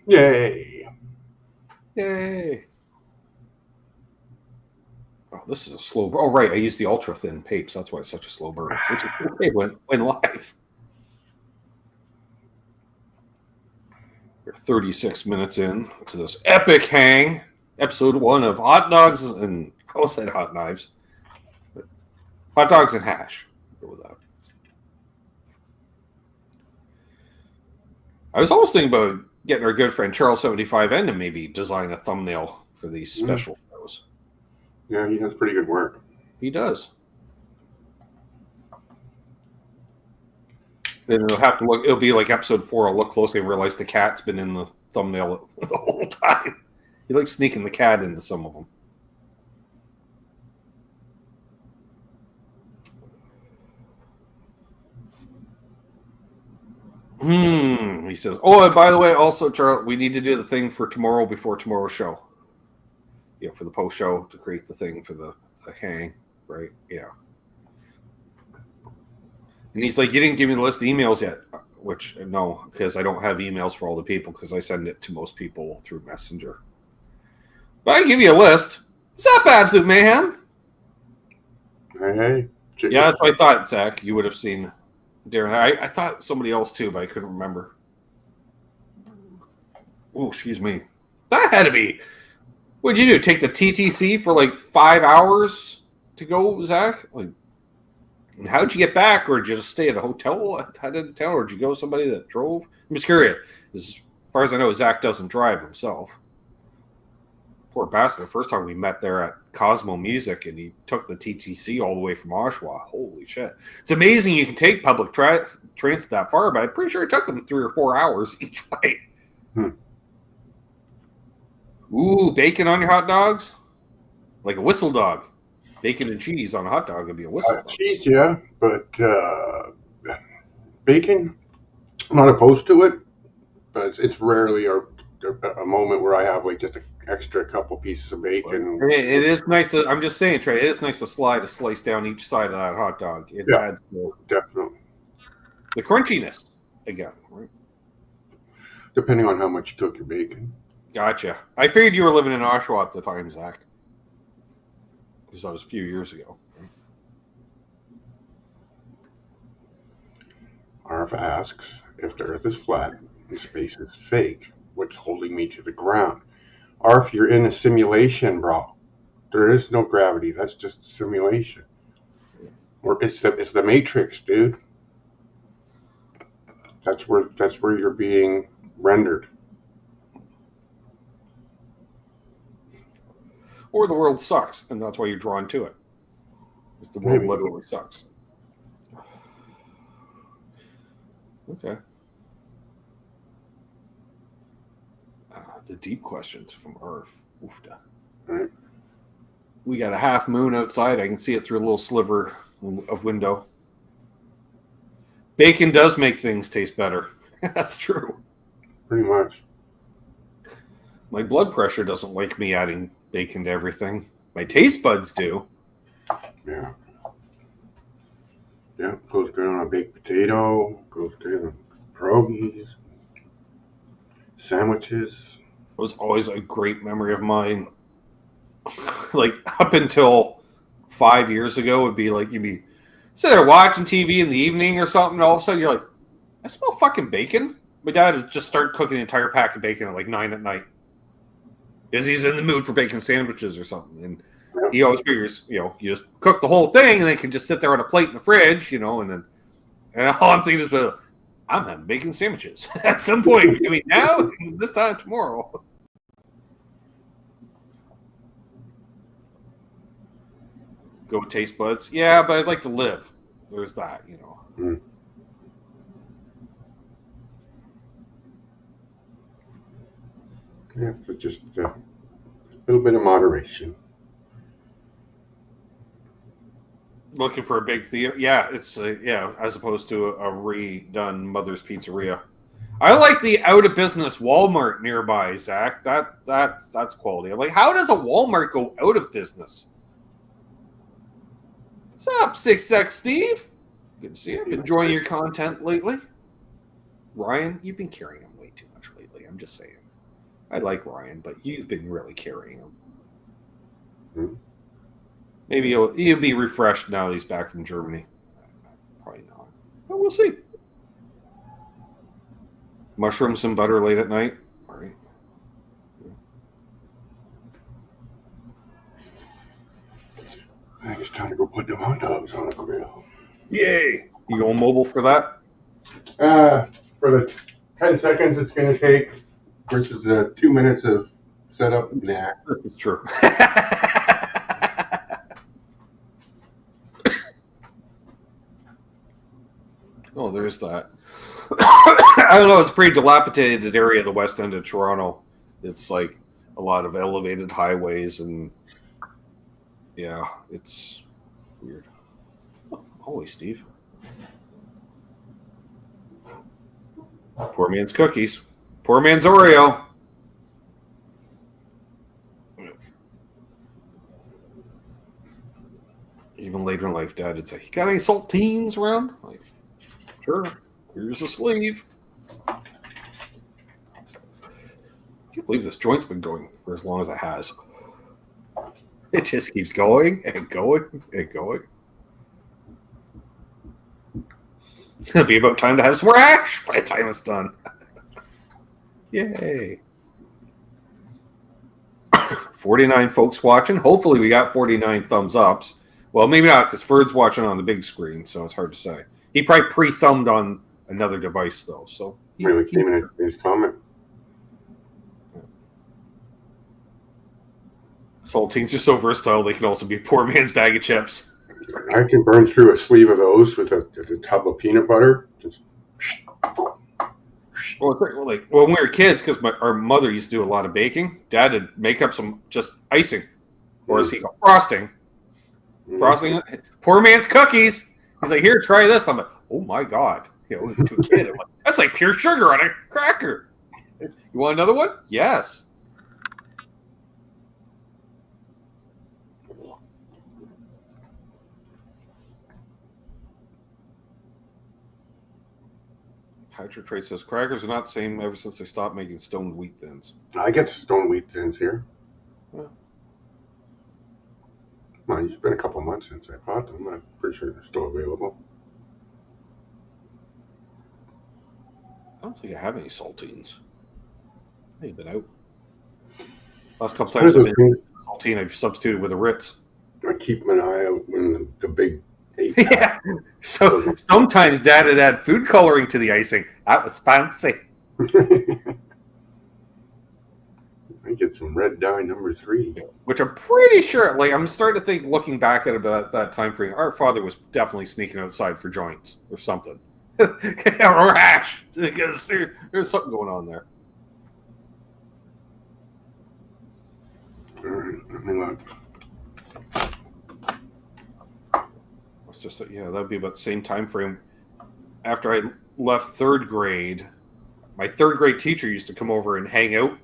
Yay! Yay! Oh, this is a slow burn. Oh, right. I used the ultra thin papes. That's why it's such a slow burn. Which is okay when live. We're 36 minutes in to this epic hang. Episode 1 of Hot Dogs and I almost said Hot Knives. Hot Dogs and Hash. Go with that. I was almost thinking about getting our good friend Charles 75N to maybe design a thumbnail for these special shows. Yeah, he does pretty good work. He does. Then it'll have to look. It'll be like episode 4. I'll look closely and realize the cat's been in the thumbnail the whole time. He likes sneaking the cat into some of them. He says, oh, and by the way, also, Charles, we need to do the thing for tomorrow before tomorrow's show. Yeah, for the post show to create the thing for the hang, right? Yeah. And he's like, you didn't give me the list of emails yet. Which, no, because I don't have emails for all the people because I send it to most people through Messenger. But I can give you a list. What's up, Absolute Mayhem? Hey. Yeah, that's what I thought, Zach. You would have seen Darren. I thought somebody else too, but I couldn't remember. Oh, excuse me. That had to be. What'd you do? Take the TTC for like 5 hours to go, Zach? Like, and how'd you get back, or did you just stay at a hotel at the end of town, or did you go with somebody that drove? I'm just curious. As far as I know, Zach doesn't drive himself. Poor bastard. The first time we met there at Cosmo Music, and he took the TTC all the way from Oshawa. Holy shit. It's amazing you can take public transit that far, but I'm pretty sure it took him 3 or 4 hours each way. Ooh, bacon on your hot dogs? Like a whistle dog. Bacon and cheese on a hot dog would be a whistle dog. Cheese, yeah, but bacon, I'm not opposed to it, but it's rarely a moment where I have like just an extra couple pieces of bacon. It is nice to, I'm just saying, Trey, it is nice to slide a slice down each side of that hot dog. It adds definitely the crunchiness again, right? Depending on how much you cook your bacon. Gotcha. I figured you were living in Oshawa at the time, Zach. Because that was a few years ago. Arv asks, if the Earth is flat and space is fake, what's holding me to the ground? Arv, you're in a simulation, bro. There is no gravity. That's just simulation. Or it's the Matrix, dude. That's where you're being rendered. Or the world sucks, and that's why you're drawn to it. Because the world literally sucks. Okay. The deep questions from Earth. Oofda. Right. We got a half moon outside. I can see it through a little sliver of window. Bacon does make things taste better. That's true. Pretty much. My blood pressure doesn't like me adding bacon to everything. My taste buds do. Yeah. Yeah, goes good on a baked potato, goes good on pierogies, sandwiches. It was always a great memory of mine. Like, up until 5 years ago, would be like, you'd be sitting there watching TV in the evening or something, and all of a sudden you're like, I smell fucking bacon. My dad would just start cooking an entire pack of bacon at like 9 at night. Because he's in the mood for bacon sandwiches or something. And he always figures, you just cook the whole thing and then can just sit there on a plate in the fridge, and all I'm thinking is, well, I'm having bacon sandwiches at some point between now and this time tomorrow. Go with taste buds. Yeah, but I'd like to live. There's that, Mm. Yeah, so just a little bit of moderation. Looking for a big theater. Yeah, it's as opposed to a redone Mother's Pizzeria. I like the out of business Walmart nearby, Zach. That's quality. I'm like, how does a Walmart go out of business? What's up, 6X Steve? Good to see you. Been enjoying your content lately. Ryan, you've been carrying him way too much lately. I'm just saying. I like Ryan, but you've been really carrying him. Mm-hmm. Maybe he'll be refreshed now that he's back from Germany. Probably not. But we'll see. Mushrooms and butter late at night. All right. Yay! You going mobile for that? For the 10 seconds it's going to take versus 2 minutes of setup, nah. This is true. Oh, there's that. I don't know. It's a pretty dilapidated area of the west end of Toronto. It's like a lot of elevated highways and yeah, it's weird. Oh, holy Steve. Poor man's cookies. Poor man's Oreo. Even later in life, Dad would say, "You got any saltines around?" Like, sure. Here's a sleeve. I can't believe this joint's been going for as long as it has. It just keeps going and going and going. It'll be about time to have some more hash by the time it's done. Yay. 49 folks watching. Hopefully we got 49 thumbs ups. Well, maybe not, because Ferd's watching on the big screen, so it's hard to say. He probably pre-thumbed on another device, though. So Really came in his comment. Saltines are so versatile, they can also be poor man's bag of chips. I can burn through a sleeve of those with a tub of peanut butter. Just. Well, like when we were kids, because our mother used to do a lot of baking, Dad would make up some just icing, or as he called frosting. Frosting, poor man's cookies. He's like, "Here, try this." I'm like, "Oh my god!" You know, to a kid, I'm like, "That's like pure sugar on a cracker." You want another one? Yes. Patrick Trey says crackers are not the same ever since they stopped making stoned wheat thins. I get stone wheat thins here. Yeah. Well, it's been a couple of months since I bought them. I'm pretty sure they're still available. I don't think I have any saltines. They've been out. Last couple times I've been saltine, I've substituted with a Ritz. I keep an eye out when the big 8 Yeah. So sometimes Dad would add food coloring to the icing. That was fancy. I get some red dye number 3. Which I'm pretty sure, like, I'm starting to think, looking back at about that time frame, our father was definitely sneaking outside for joints or something. Or hash. Because there's something going on there. All right, let me look. It's just, yeah, that'd be about the same time frame. After I left 3rd grade, my 3rd grade teacher used to come over and hang out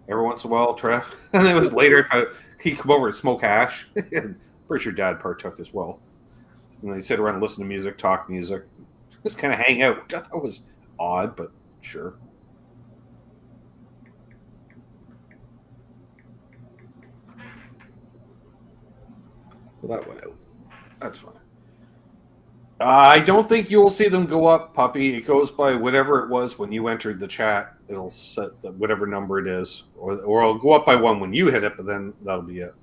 every once in a while, Trev. And it was later he'd come over and smoke hash. And pretty sure Dad partook as well. And they sit around and listen to music, talk music, just kind of hang out. I thought it was odd, but sure. Well, that went out. That's fine. I don't think you will see them go up, puppy. It goes by whatever it was when you entered the chat. It'll set whatever number it is. Or it'll go up by 1 when you hit it, but then that'll be it.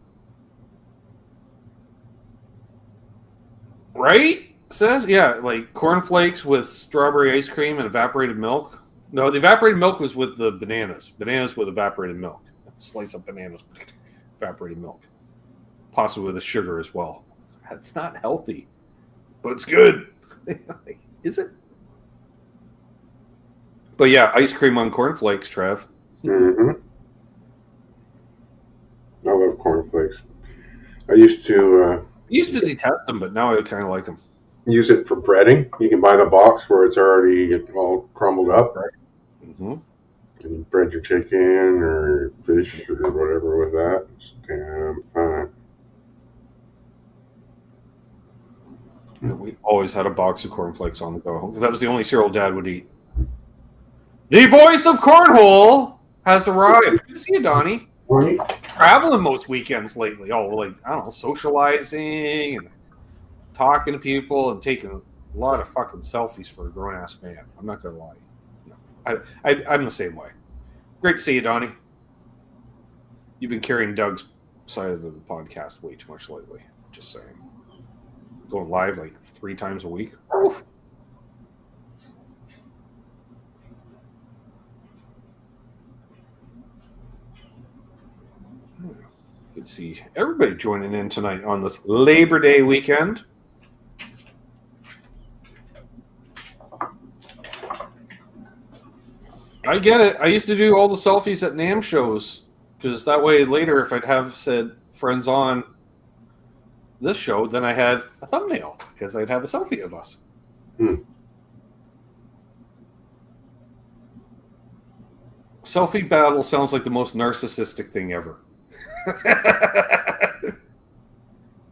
Right? Says, yeah, like cornflakes with strawberry ice cream and evaporated milk. No, the evaporated milk was with the bananas. Bananas with evaporated milk. Slice up bananas, evaporated milk. Possibly with the sugar as well. It's not healthy, but it's good. Is it? But yeah, ice cream on cornflakes, Trev. Mm-hmm. I love cornflakes. I used to detest them, but now I kind of like them. Use it for breading. You can buy the box where it's already all crumbled up. Right. Mm-hmm. And you bread your chicken or fish or whatever with that. It's damn fine. We always had a box of cornflakes on the go because that was the only cereal Dad would eat. The voice of Cornhole has arrived. Good to see you, Donnie. Right. Traveling most weekends lately. Oh, like, I don't know, socializing and talking to people and taking a lot of fucking selfies for a grown-ass man. I'm not going to lie. No, I'm the same way. Great to see you, Donnie. You've been carrying Doug's side of the podcast way too much lately. Just saying. going live like 3 times a week. Oof. Good to see everybody joining in tonight on this Labor Day weekend. I get it. I used to do all the selfies at NAMM shows because that way later, if I'd have said friends on this show, then I had a thumbnail because I'd have a selfie of us. Selfie battle sounds like the most narcissistic thing ever.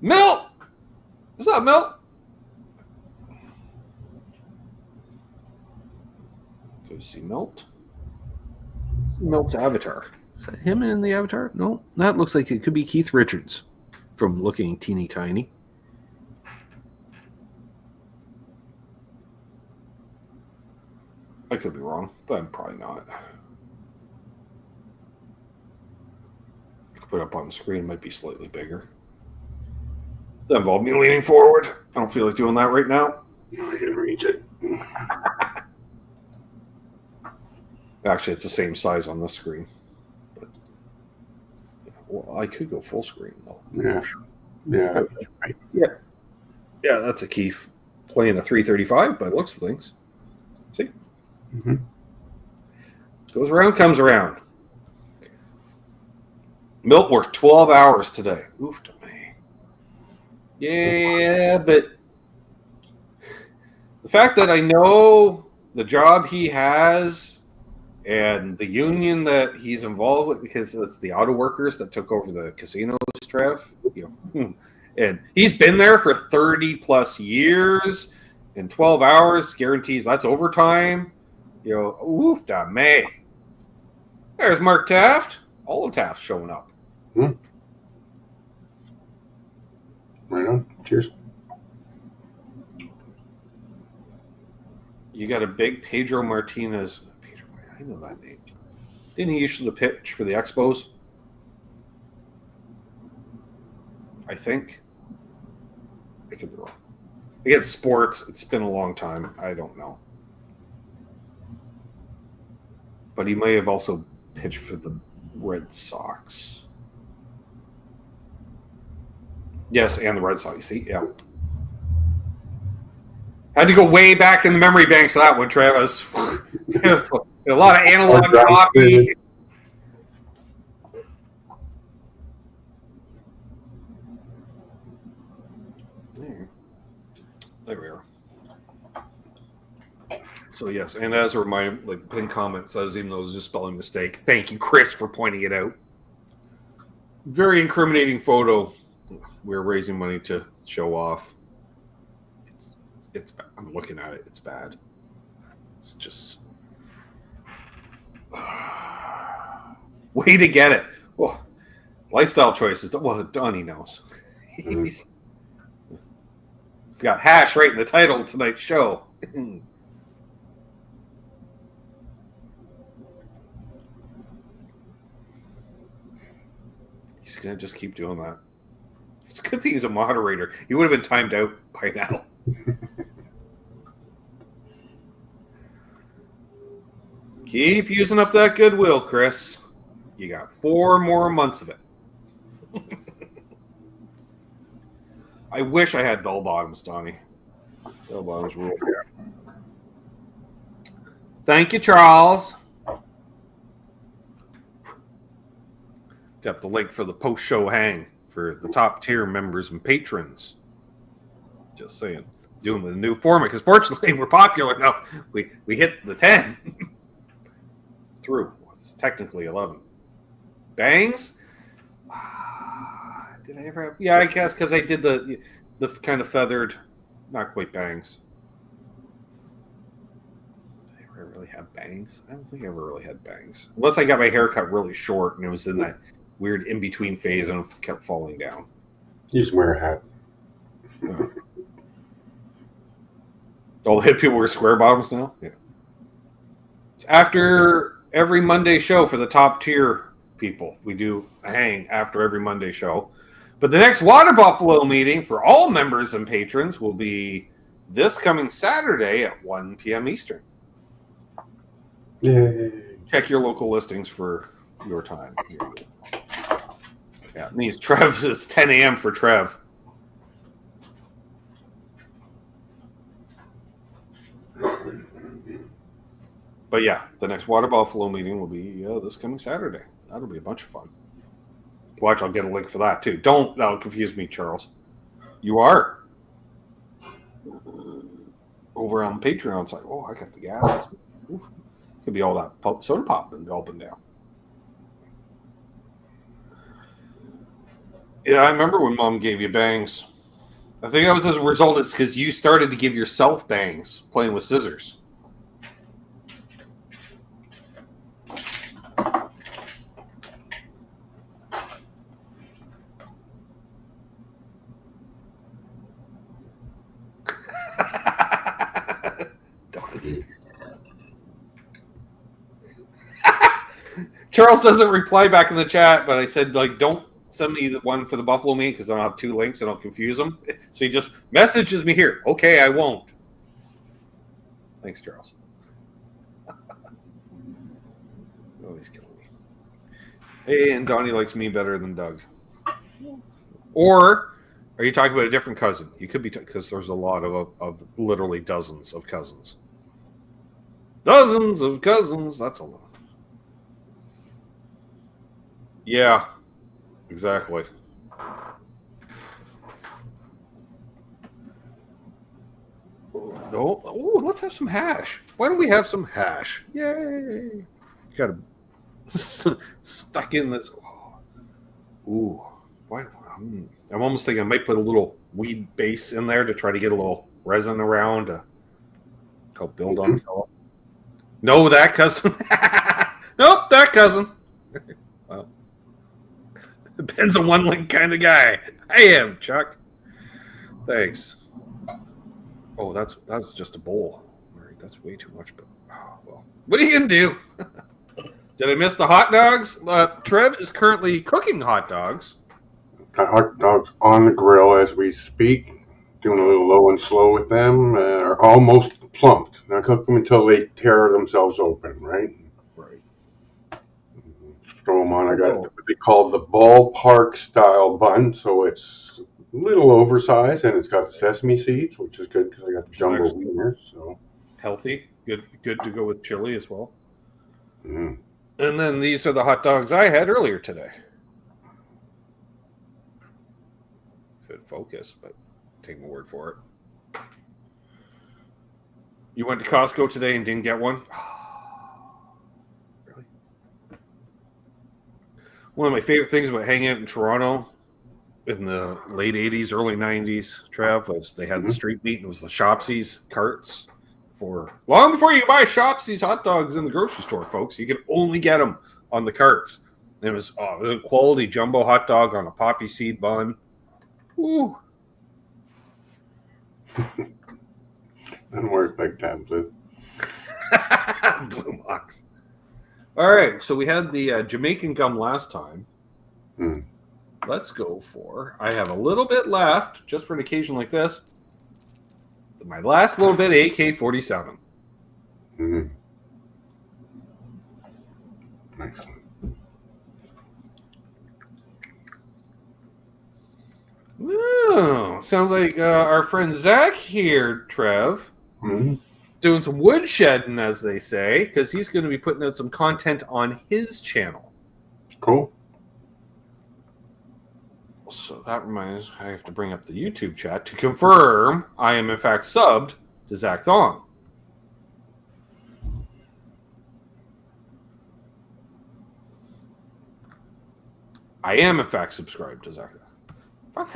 Milt! What's up, Milt? Go see Milt. Milt's avatar. Is that him in the avatar? No, that looks like it could be Keith Richards from looking teeny tiny. I could be wrong, but I'm probably not. I could put it up on the screen, it might be slightly bigger. That involved me leaning forward. I don't feel like doing that right now. I can reach it. Actually, it's the same size on this screen. But, well, I could go full screen, though. Yeah. Yeah. Right. Yeah. Yeah, that's a Keith playing a 335 by the looks of things. See? Mm-hmm. Goes around, comes around. Milt worked 12 hours today. Oof to me. Yeah, but the fact that I know the job he has and the union that he's involved with, because it's the auto workers that took over the casinos, Trev. And he's been there for 30 plus years, and 12 hours guarantees that's overtime. Oof da me. There's Mark Taft. All the Tafts showing up. Right on. Cheers. You got a big Pedro Martinez. I know that name. Didn't he used to pitch for the Expos? I think. I could be wrong. Again, sports, it's been a long time. I don't know. But he may have also pitched for the Red Sox. Yes, and the Red Sox. See? Yeah. Had to go way back in the memory banks for that one, Travis. A lot of analog copy. There we are. So yes, and as a reminder, like the pinned comment says, even though it was just a spelling mistake, thank you, Chris, for pointing it out. Very incriminating photo. We're raising money to show off. It's I'm looking at it. It's bad. It's just way to get it. Oh, lifestyle choices. Well, Donnie knows. He's got hash right in the title of tonight's show. He's going to just keep doing that. It's a good thing he's a moderator. He would have been timed out by now. Keep using up that goodwill, Chris. You got 4 more months of it. I wish I had bell bottoms, Donnie. Bell bottoms rule. Thank you, Charles. Got the link for the post-show hang for the top tier members and patrons. Just saying. Doing with a new format, because fortunately we're popular enough. We hit the 10. Through. It's technically 11. Bangs? Did I ever have... Yeah, I guess because I did the kind of feathered, not quite bangs. Did I ever really have bangs? I don't think I ever really had bangs. Unless I got my hair cut really short and it was in that weird in-between phase and it kept falling down. You just wear a hat. All the hip people wear square bottoms now? Yeah. It's after every Monday show for the top tier people. We do a hang after every Monday show. But the next Water Buffalo meeting for all members and patrons will be this coming Saturday at 1 p.m. Eastern. Yay. Check your local listings for your time. Yeah, it means Trev. It's 10 a.m. for Trev. But yeah, the next Water Buffalo meeting will be this coming Saturday. That'll be a bunch of fun. Watch, I'll get a link for that too. That'll confuse me, Charles. You are over on Patreon. It's like, oh, I got the gas. Ooh, could be all that soda pop and gulping down. Yeah, I remember when Mom gave you bangs. I think that was as a result. It's because you started to give yourself bangs playing with scissors. Charles doesn't reply back in the chat, but I said, like, don't send me the one for the Buffalo meet because I don't have two links and I'll confuse them. So he just messages me here. Okay, I won't. Thanks, Charles. Oh, he's killing me. Hey, and Donnie likes me better than Doug. Or are you talking about a different cousin? You could be, because there's a lot of literally dozens of cousins. Dozens of cousins. That's a lot. Yeah, exactly. No, oh, let's have some hash. Why don't we have some hash? Yay! Got to stuck in this. Ooh, why? I'm almost thinking I might put a little weed base in there to try to get a little resin around to help build on the fellow. No, that cousin. Nope, that cousin. Well. Depends on one link kind of guy. I am, Chuck. Thanks. Oh, that's just a bowl. All right, that's way too much, but well. What are you gonna do? Did I miss the hot dogs? Trev is currently cooking hot dogs. Got hot dogs on the grill as we speak. Doing a little low and slow with them. Are almost plumped. Now cook them until they tear themselves open, right? Right. Throw them on. I got what they call the ballpark style bun, so it's a little oversized and it's got the sesame seeds, which is good because I got the jumbo wieners. So healthy, good to go with chili as well. Mm. And then these are the hot dogs I had earlier today. Fit focus, but take my word for it. You went to Costco today and didn't get one? Really? One of my favorite things about hanging out in Toronto in the late 80s, early 90s, Trav, was they had the street meat and it was the Shopsies carts. Long before you could buy Shopsies hot dogs in the grocery store, folks, you could only get them on the carts. And it was a quality jumbo hot dog on a poppy seed bun. Woo. And where's big time blue? Blue box. All right, so we had the Jamaican gum last time. Mm. Let's go for, I have a little bit left, just for an occasion like this. My last little bit, AK-47. Mm. Excellent. Oh, sounds like our friend Zach here, Trev, doing some woodshedding, as they say, because he's going to be putting out some content on his channel. Cool. So that reminds me, I have to bring up the YouTube chat to confirm I am in fact subbed to Zach Thong. I am in fact subscribed to Zach. Fuck,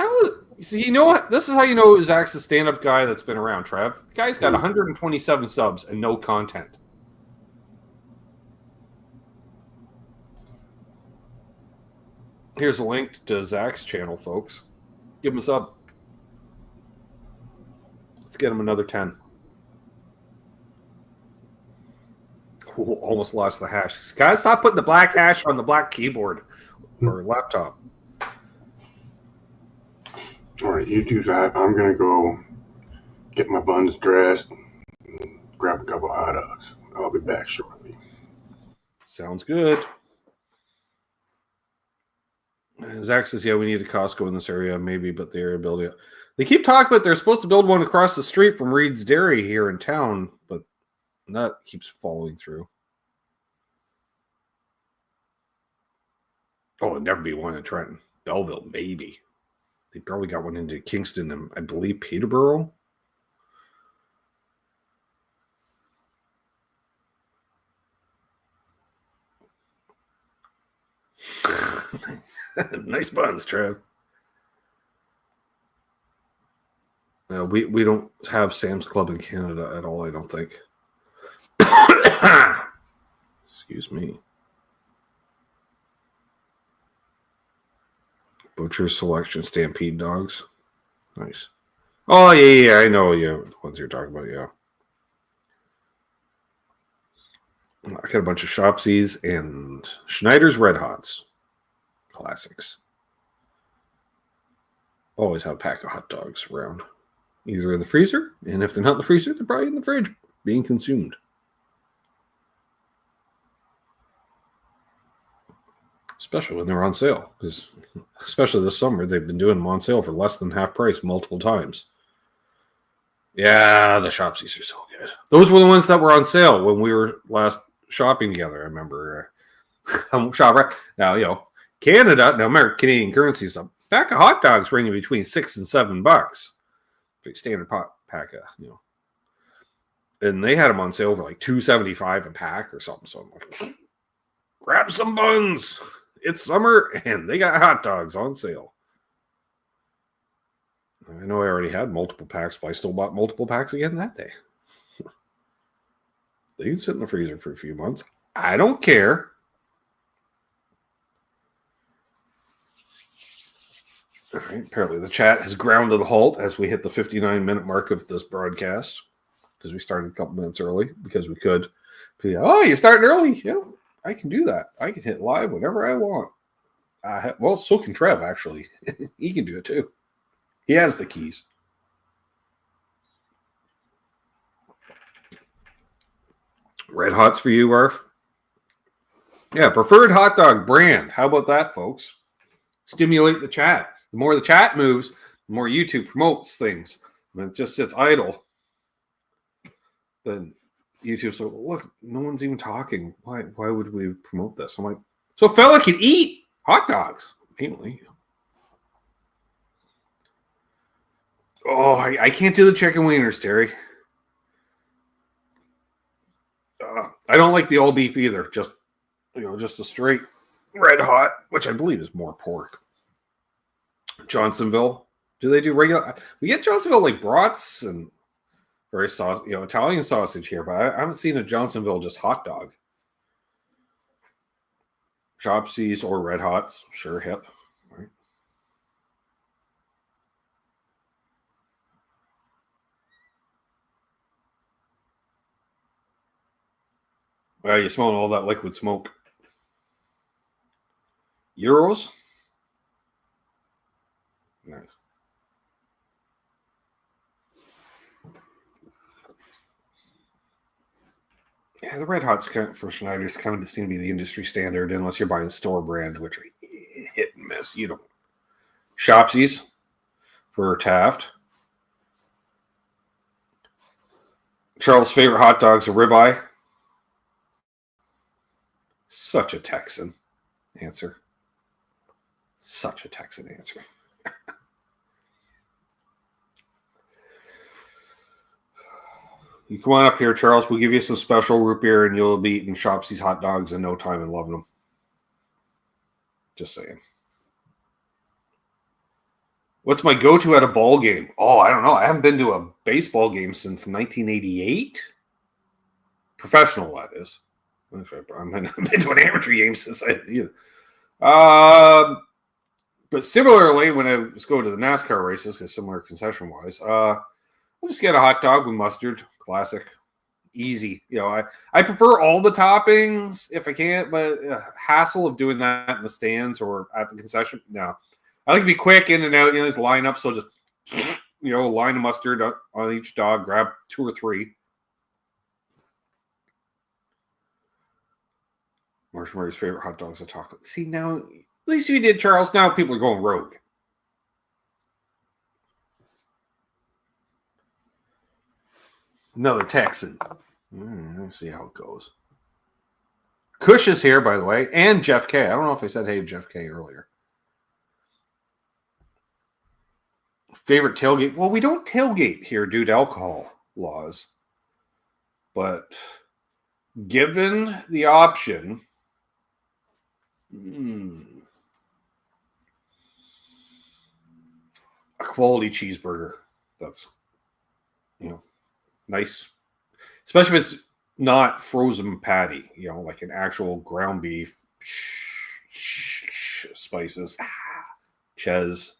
see, you know what? This is how you know Zach's a stand-up guy that's been around, Trev. The guy's got 127 subs and no content. Here's a link to Zach's channel, folks. Give him a sub. Let's get him another 10. Ooh, almost lost the hash. Guys, stop putting the black hash on the black keyboard or laptop. All right, you do that. I'm going to go get my buns dressed and grab a couple hot dogs. I'll be back shortly. Sounds good. Zach says, yeah, we need a Costco in this area, maybe, but the area building it. They keep talking about they're supposed to build one across the street from Reed's Dairy here in town, but that keeps falling through. Oh, it'd never be one in Trenton. Belleville, maybe. They probably got one into Kingston and I believe Peterborough. Nice buns, Trev. We don't have Sam's Club in Canada at all, I don't think. Excuse me. Butcher's Selection Stampede Dogs. Nice. Oh, yeah, I know, yeah, the ones you're talking about, yeah. I got a bunch of Shopsies and Schneider's Red Hots. Classics. Always have a pack of hot dogs around. Either in the freezer, and if they're not in the freezer, they're probably in the fridge being consumed. Especially when they're on sale. Because especially this summer, they've been doing them on sale for less than half price multiple times. Yeah, the Shopsies are so good. Those were the ones that were on sale when we were last shopping together, I remember. Shopper. Now, Canada, now remember, Canadian currency is a pack of hot dogs ranging between $6 and $7. Big standard pack of, and they had them on sale for like $2.75 a pack or something. So I'm like, grab some buns. It's summer and they got hot dogs on sale. I know I already had multiple packs, but I still bought multiple packs again that day. They can sit in the freezer for a few months. I don't care. All right, apparently the chat has ground to the halt as we hit the 59-minute mark of this broadcast because we started a couple minutes early because we could. Oh, you starting early? Yeah, I can do that. I can hit live whenever I want. Well, so can Trev, actually. He can do it too. He has the keys. Red Hots for you, Arf? Yeah, preferred hot dog brand. How about that, folks? Stimulate the chat. The more the chat moves, the more YouTube promotes things. When it just sits idle, then YouTube's like, look, no one's even talking. Why would we promote this? I'm like, so a fella can eat hot dogs. Apparently. Oh, I can't do the chicken wieners, Terry. I don't like the all beef either. Just a straight red hot, which I believe is more pork. Johnsonville. Do they do regular? We get Johnsonville like brats and very sauce, Italian sausage here, but I haven't seen a Johnsonville just hot dog. Shopsies or Red Hots, sure, hip. Right. Well, you smelling all that liquid smoke. Euros. Nice. Yeah, the Red Hots for Schneider's kind of seem to be the industry standard, unless you're buying store brand, which are hit and miss. You don't. Shopsies for Taft. Charles' favorite hot dogs are ribeye. Such a Texan answer. Such a Texan answer. You come on up here, Charles. We'll give you some special root beer, and you'll be eating Shopsy's hot dogs in no time and loving them. Just saying. What's my go-to at a ball game? Oh, I don't know. I haven't been to a baseball game since 1988. Professional, that is. Actually, I haven't been to an amateur game since I either. But similarly, when I was going to the NASCAR races, because similar concession-wise, we'll just get a hot dog with mustard. Classic. Easy. I prefer all the toppings if I can, but hassle of doing that in the stands or at the concession, no. I like to be quick in and out. This lineup, so just line of mustard on each dog. Grab 2 or 3. Marshall Murray's favorite hot dogs are taco. See, now, at least you did, Charles. Now people are going rogue. Another Texan. Let's see how it goes. Kush is here, by the way, and Jeff K. I don't know if I said hey Jeff K earlier. Favorite tailgate? Well, we don't tailgate here due to alcohol laws. But given the option, a quality cheeseburger. That's, nice. Especially if it's not frozen patty, like an actual ground beef, spices, ches.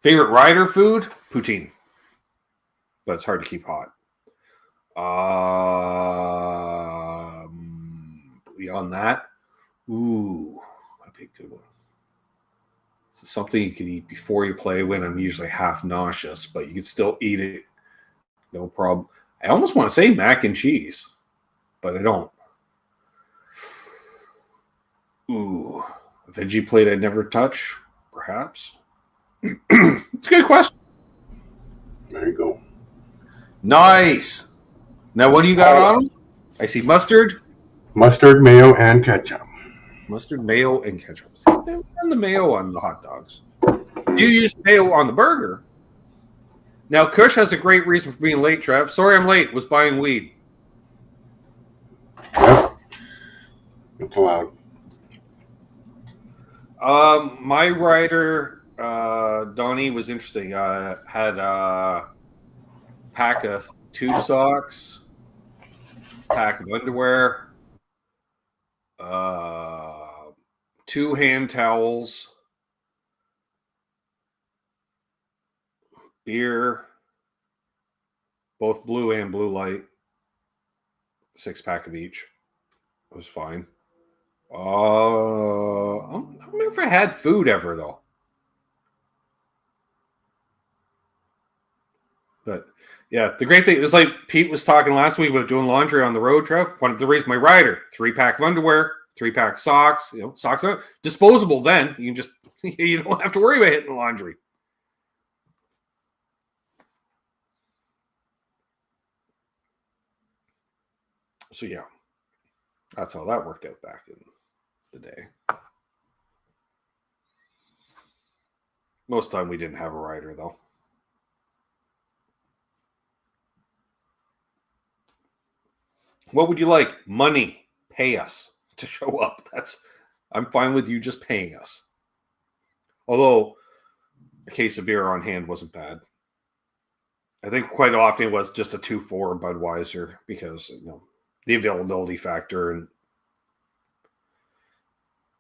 Favorite rider food? Poutine. But it's hard to keep hot. Beyond that, that'd be a good one. So something you can eat before you play when I'm usually half nauseous, but you can still eat it. No problem. I almost want to say mac and cheese, but I don't. A veggie plate I'd never touch, perhaps. It's a good question. There you go. Nice. Now, what do you got on them? I see mustard. Mustard, mayo, and ketchup. Mustard, mayo, and ketchup. See, I've never done the mayo on the hot dogs. Do you use mayo on the burger? Now, Kush has a great reason for being late, Trev. Sorry I'm late. Was buying weed. Yep. It's allowed. My rider, Donnie, was interesting. Had a pack of tube socks, pack of underwear, 2 hand towels, beer, both blue and blue light, 6-pack of each. It was fine. I don't remember if I had food ever, though. But, yeah, the great thing is, like Pete was talking last week about doing laundry on the road, Trev. Wanted to raise my rider. 3-pack of underwear, 3-pack socks. Socks are disposable then. You can just, you don't have to worry about hitting laundry. So, yeah, that's how that worked out back in the day. Most of the time we didn't have a rider, though. What would you like? Money. Pay us to show up. I'm fine with you just paying us. Although a case of beer on hand wasn't bad. I think quite often it was just a 2-4 Budweiser because the availability factor, and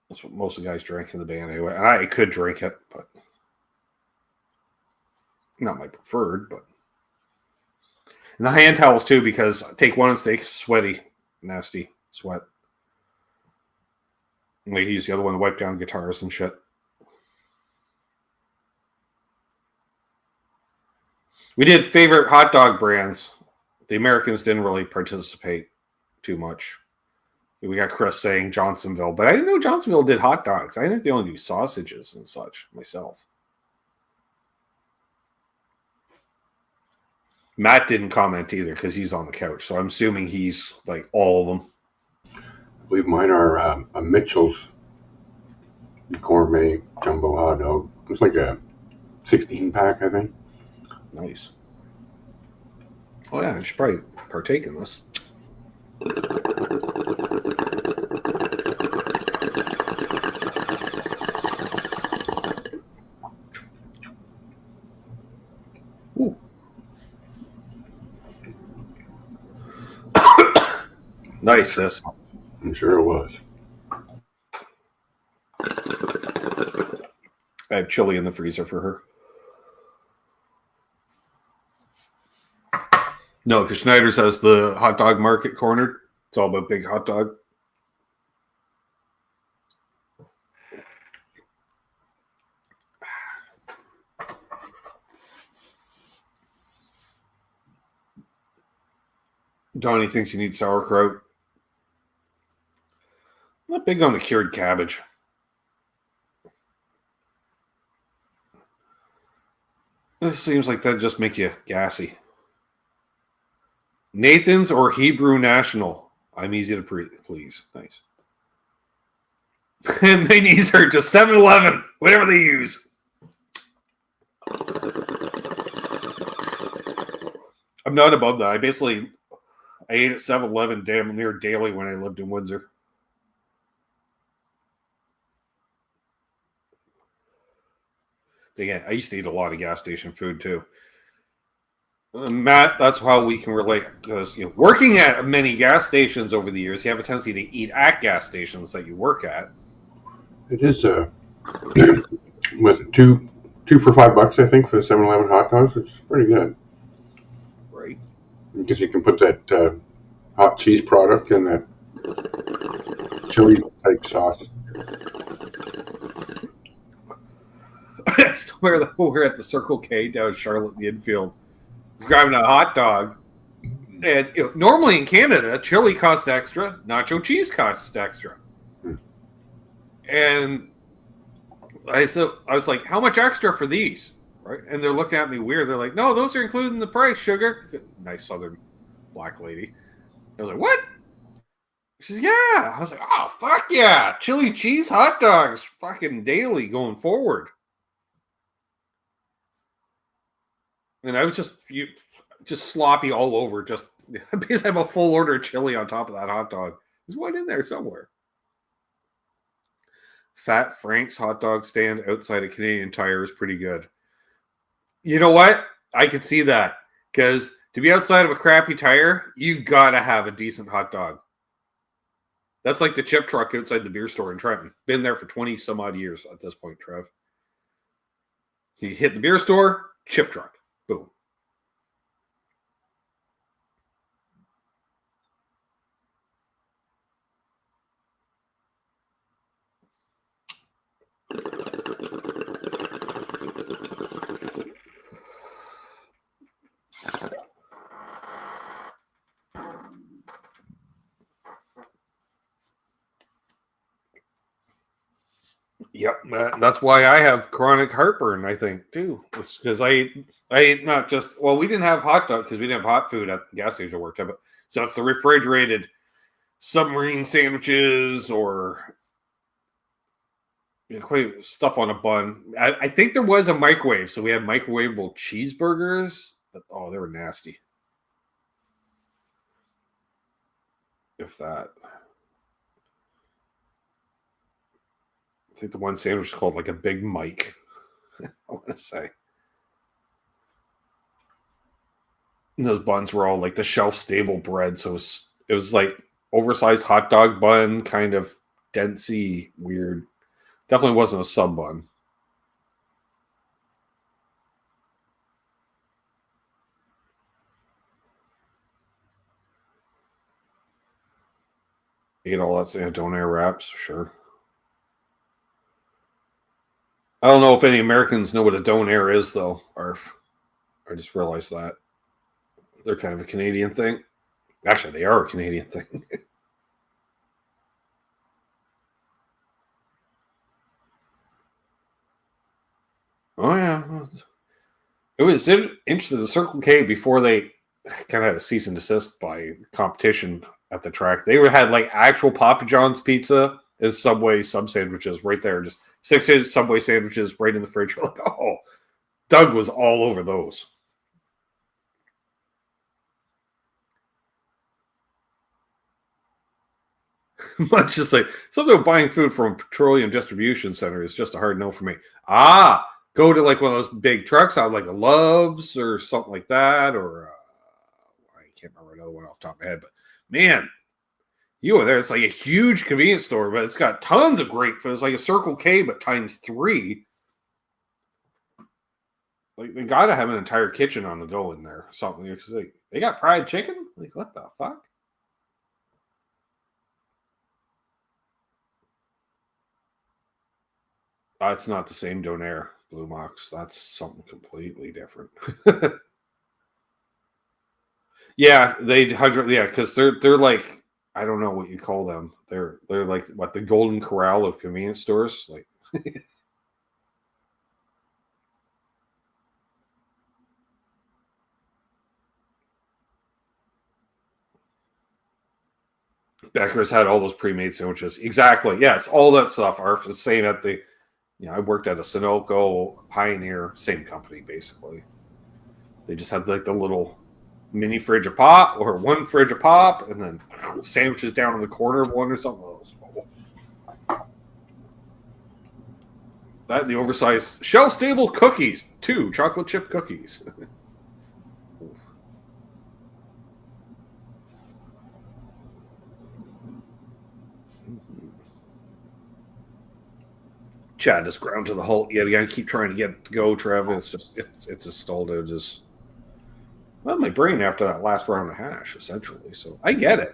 that's what most of the guys drank in the band anyway. I could drink it, but not my preferred. But and the hand towels too, because take one and stay sweaty, nasty sweat. And they use the other one to wipe down guitars and shit. We did favorite hot dog brands. The Americans didn't really participate too much. We got Chris saying Johnsonville, but I didn't know Johnsonville did hot dogs. I think they only do sausages and such myself. Matt didn't comment either because he's on the couch, so I'm assuming he's like all of them. I believe mine are a Mitchell's gourmet jumbo hot dog. It's like a 16-pack, I think. Nice. Oh yeah, I should probably partake in this. Ooh. Nice, sis. I'm sure it was. I have chili in the freezer for her. No, because Schneider's has the hot dog market cornered. It's all about big hot dog. Donnie thinks you need sauerkraut. Not big on the cured cabbage. This seems like that'd just make you gassy. Nathan's or Hebrew National? I'm easy to please. Nice. And my knees hurt. Just 7-Eleven. Whatever they use. I'm not above that. I ate at 7-Eleven damn near daily when I lived in Windsor. Again, I used to eat a lot of gas station food too. Matt, that's how we can relate. Because working at many gas stations over the years, you have a tendency to eat at gas stations that you work at. It is was it two for $5, I think, for the 7-Eleven hot dogs. It's pretty good. Right. Because you can put that hot cheese product in that chili type sauce. I still we're at the Circle K down in Charlotte in the infield. I was grabbing a hot dog. And normally in Canada, chili costs extra, nacho cheese costs extra. And I was like, how much extra for these? Right? And they're looking at me weird. They're like, no, those are included in the price, sugar. Nice southern black lady. I was like, what? She says, yeah. I was like, oh, fuck yeah. Chili cheese hot dogs fucking daily going forward. And I was just sloppy all over, just because I have a full order of chili on top of that hot dog. There's one in there somewhere. Fat Frank's hot dog stand outside of Canadian Tire is pretty good. You know what? I could see that. Because to be outside of a crappy tire, you gotta have a decent hot dog. That's like the chip truck outside the beer store in Trenton. Been there for 20 some odd years at this point, Trev. You hit the beer store, chip truck. Boom. Yep, that's why I have chronic heartburn, I think, too. It's because I ate not just, well, we didn't have hot dog because we didn't have hot food at the gas station I worked at, but so it's the refrigerated submarine sandwiches or stuff on a bun. I think there was a microwave, so we had microwavable cheeseburgers, but they were nasty. If that. I think the one sandwich is called like a Big Mike. I want to say. And those buns were all like the shelf stable bread, so it was like oversized hot dog bun, kind of densey, weird. Definitely wasn't a sub bun. You get all that donair wraps, sure. I don't know if any Americans know what a donair is, though, Arf. I just realized that. They're kind of a Canadian thing. Actually, they are a Canadian thing. Oh, yeah. It was interesting. The Circle K, before they kind of had a cease and desist by competition at the track, they had like actual Papa John's pizza as Subway sub sandwiches right there. Just 6 Subway sandwiches right in the fridge. Like, oh, Doug was all over those. Much just like something about buying food from a petroleum distribution center is just a hard no for me. Go to like one of those big trucks out like a Love's or something like that, or I can't remember another one off the top of my head, but man, you were there. It's like a huge convenience store, but it's got tons of great food. It's like a Circle K, but times 3. Like they gotta have an entire kitchen on the go in there. Something like, they got fried chicken? Like what the fuck? It's not the same donair, Blue Mox. That's something completely different. Yeah, they 100. Yeah, because they're like, I don't know what you call them. They're like what, the Golden Corral of convenience stores. Like, Becker's had all those pre-made sandwiches. Exactly. Yeah, it's all that stuff. Arf is saying at the, I worked at a Sunoco Pioneer, same company basically. They just had like the little mini fridge of pop or one fridge of pop, and then sandwiches down in the corner of one or something. That, the oversized shelf-stable cookies, 2 chocolate chip cookies. Chad just ground to the halt yet again. Keep trying to get it to go, Trev. It's just it's a stalled out. Just, well, my brain after that last round of hash, essentially. So I get it.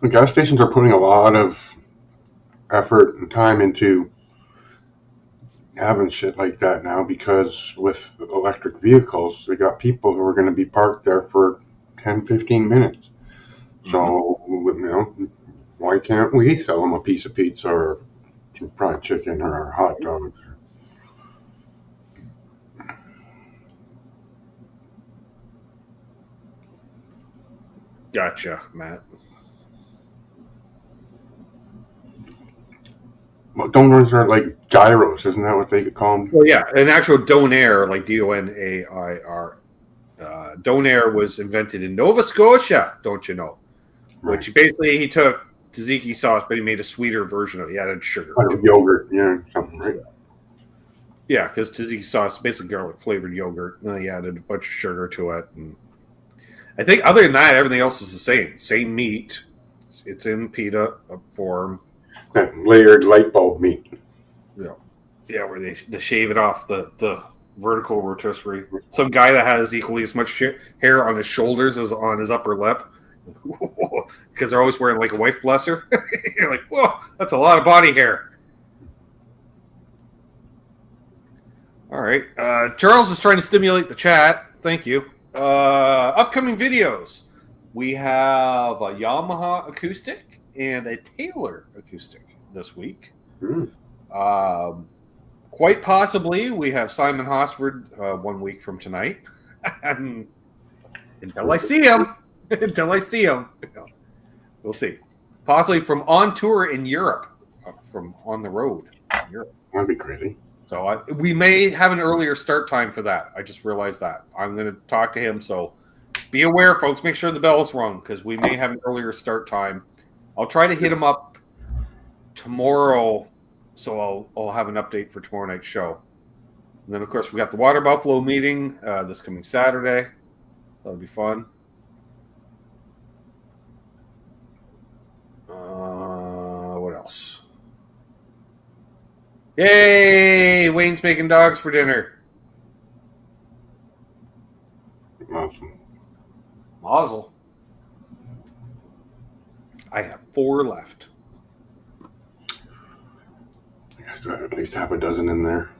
The gas stations are putting a lot of effort and time into having shit like that now, because with electric vehicles, they got people who are going to be parked there for 10, 15 minutes. So, why can't we sell them a piece of pizza or some fried chicken or hot dogs? Gotcha, Matt. Well, donors are like gyros, isn't that what they call them? Well, yeah, an actual donair, like Donair. Donair was invented in Nova Scotia, don't you know? Right. Which basically he took tzatziki sauce, but he made a sweeter version of it. He added sugar. Yogurt, yeah, something, right? Yeah, because tzatziki sauce is basically garlic flavored yogurt, and then he added a bunch of sugar to it. And I think other than that, everything else is the same. Same meat. It's in pita form. That layered light bulb meat. Yeah, where they shave it off the vertical rotisserie. Some guy that has equally as much hair on his shoulders as on his upper lip, because they're always wearing like a wife blesser. You're like, whoa, that's a lot of body hair. All right, Charles is trying to stimulate the chat. Thank you. Upcoming videos. We have a Yamaha acoustic and a Taylor acoustic this week. Quite possibly, we have Simon Hosford 1 week from tonight. Until I see him. We'll see. Possibly from on tour in Europe, from on the road in Europe. That'd be crazy. So we may have an earlier start time for that. I just realized that. I'm going to talk to him. So be aware, folks. Make sure the bell's rung, because we may have an earlier start time. I'll try to hit him up tomorrow, so I'll have an update for tomorrow night's show. And then, of course, we got the Water Buffalo meeting this coming Saturday. That'll be fun. What else? Yay! Wayne's making dogs for dinner. Awesome. Mazel. I have 4 left. I guess I have at least half a dozen in there.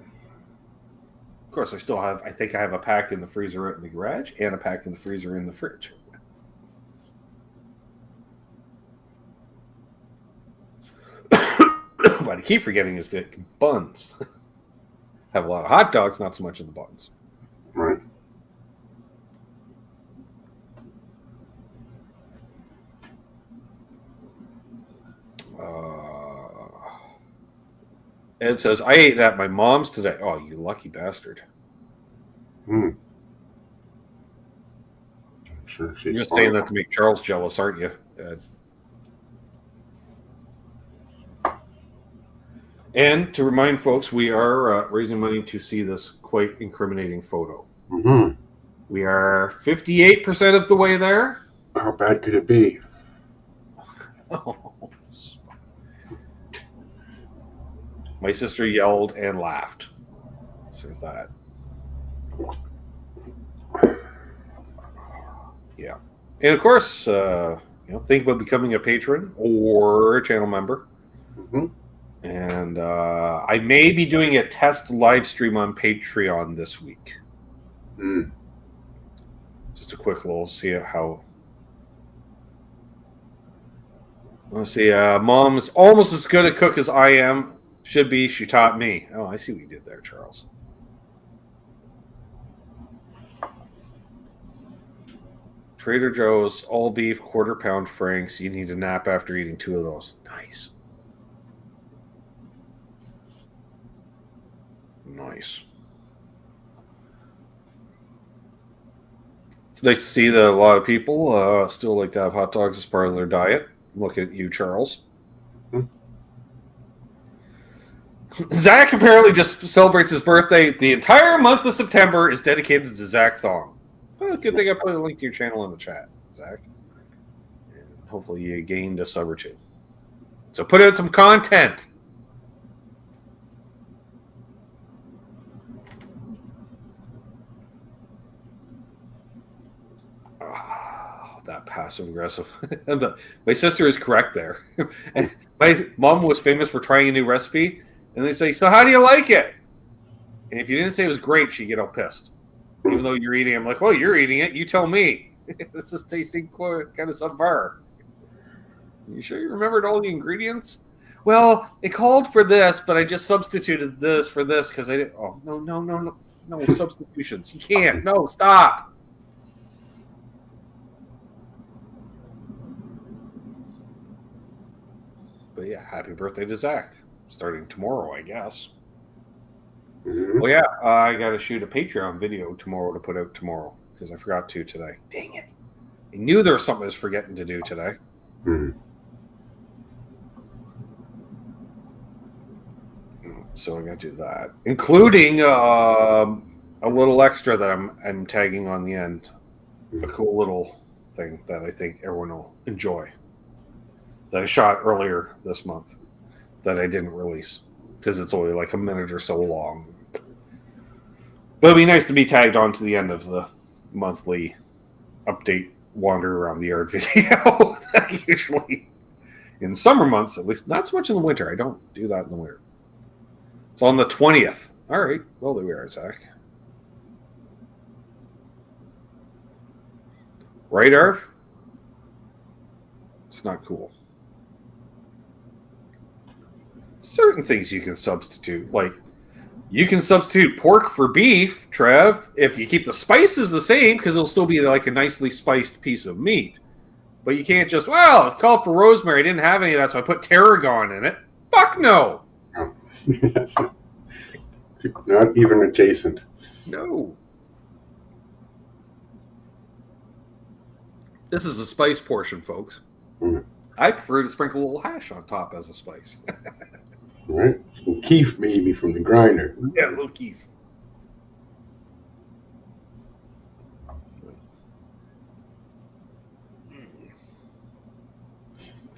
Of course, I think I have a pack in the freezer out in the garage and a pack in the freezer in the fridge. What I keep forgetting is that buns. Have a lot of hot dogs, not so much in the buns. Right. Ed says, I ate at my mom's today. Oh, you lucky bastard. I'm sure she's You're just saying that to make Charles jealous, aren't you, Ed? And to remind folks, we are raising money to see this quite incriminating photo. Mm-hmm. We are 58% of the way there. How bad could it be? My sister yelled and laughed. So there's that. Yeah. And of course, think about becoming a patron or a channel member. Mm-hmm. And I may be doing a test live stream on Patreon this week. Mm. Just a quick little see how. Let's see. Mom is almost as good at cook as I am. Should be. She taught me. Oh, I see what you did there, Charles. Trader Joe's all beef quarter-pound franks. You need a nap after eating 2 of those. Nice. Nice. It's nice to see that a lot of people still like to have hot dogs as part of their diet. Look at you, Charles. Zach apparently just celebrates his birthday. The entire month of September is dedicated to Zach Thong. Well, good thing I put a link to your channel in the chat, Zach. And hopefully you gained a sub or 2. So put out some content. That passive aggressive. My sister is correct there. And my mom was famous for trying a new recipe, and they say, "So how do you like it?" And if you didn't say it was great, she'd get all pissed. Even though you're eating it, I'm like, "Well, you're eating it. You tell me." This is tasting kind of subpar. You sure you remembered all the ingredients? Well, it called for this, but I just substituted this for this because I didn't. Oh, no substitutions. You can't. No, stop. But yeah, happy birthday to Zach. Starting tomorrow, I guess. Mm-hmm. Well, yeah, I got to shoot a Patreon video tomorrow to put out tomorrow because I forgot to today. Dang it. I knew there was something I was forgetting to do today. Mm-hmm. So I got to do that, including a little extra that I'm tagging on the end. A cool little thing that I think everyone will enjoy. That I shot earlier this month that I didn't release because it's only like a minute or so long. But it'd be nice to be tagged on to the end of the monthly update wander around the yard video. Usually in summer months, at least, not so much in the winter. I don't do that in the winter. It's on the 20th. All right. Well, there we are, Zach. Right, Arv? It's not cool. Certain things you can substitute. Like, you can substitute pork for beef, Trev, if you keep the spices the same, because it'll still be like a nicely spiced piece of meat. But you can't just, well, it called for rosemary. I didn't have any of that, so I put tarragon in it. Fuck no! Not even adjacent. No. This is a spice portion, folks. Mm. I prefer to sprinkle a little hash on top as a spice. Right? Some keef maybe from the grinder. Yeah, a little keef.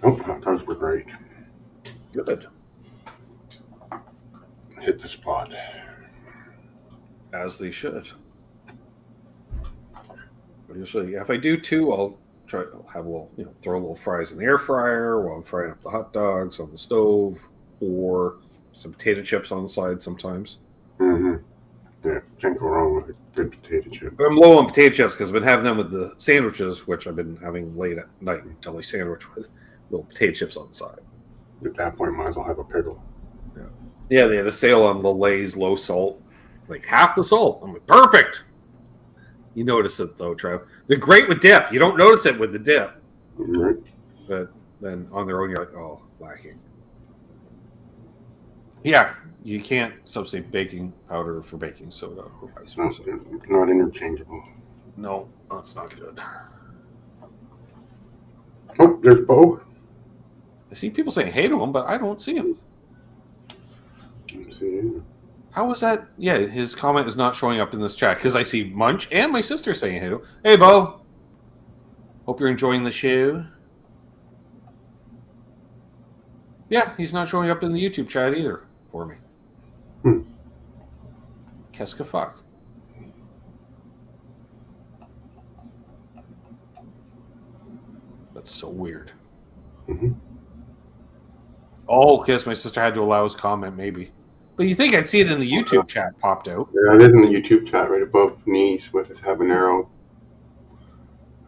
Oh, hot dogs were great. Good. Hit the spot. As they should. But usually, if I do 2, I'll try to have a little, throw a little fries in the air fryer while I'm frying up the hot dogs on the stove, or some potato chips on the side sometimes. Mm-hmm. Yeah, can't go wrong with a good potato chip. I'm low on potato chips because I've been having them with the sandwiches, which I've been having late at night until I sandwich with little potato chips on the side. At that point, might as well have a pickle. Yeah, they had a sale on the Lay's low salt. Like half the salt. I'm like, perfect. You notice it though, Trev. They're great with dip. You don't notice it with the dip. Right. But then on their own, you're like, oh, lacking. Yeah, you can't substitute baking powder for baking soda or vice versa. Not interchangeable. No, that's not good. Oh, there's Bo. I see people saying hey to him, but I don't see him. Let's see. How is that? Yeah, his comment is not showing up in this chat because I see Munch and my sister saying hey to him. Hey, Bo. Hope you're enjoying the show. Yeah, he's not showing up in the YouTube chat either for me. Qu'est-ce que fuck? That's so weird. Mm-hmm. Oh, because my sister had to allow his comment, maybe. But you think I'd see it in the YouTube chat popped out. Yeah, it is in the YouTube chat right above knees with his habanero.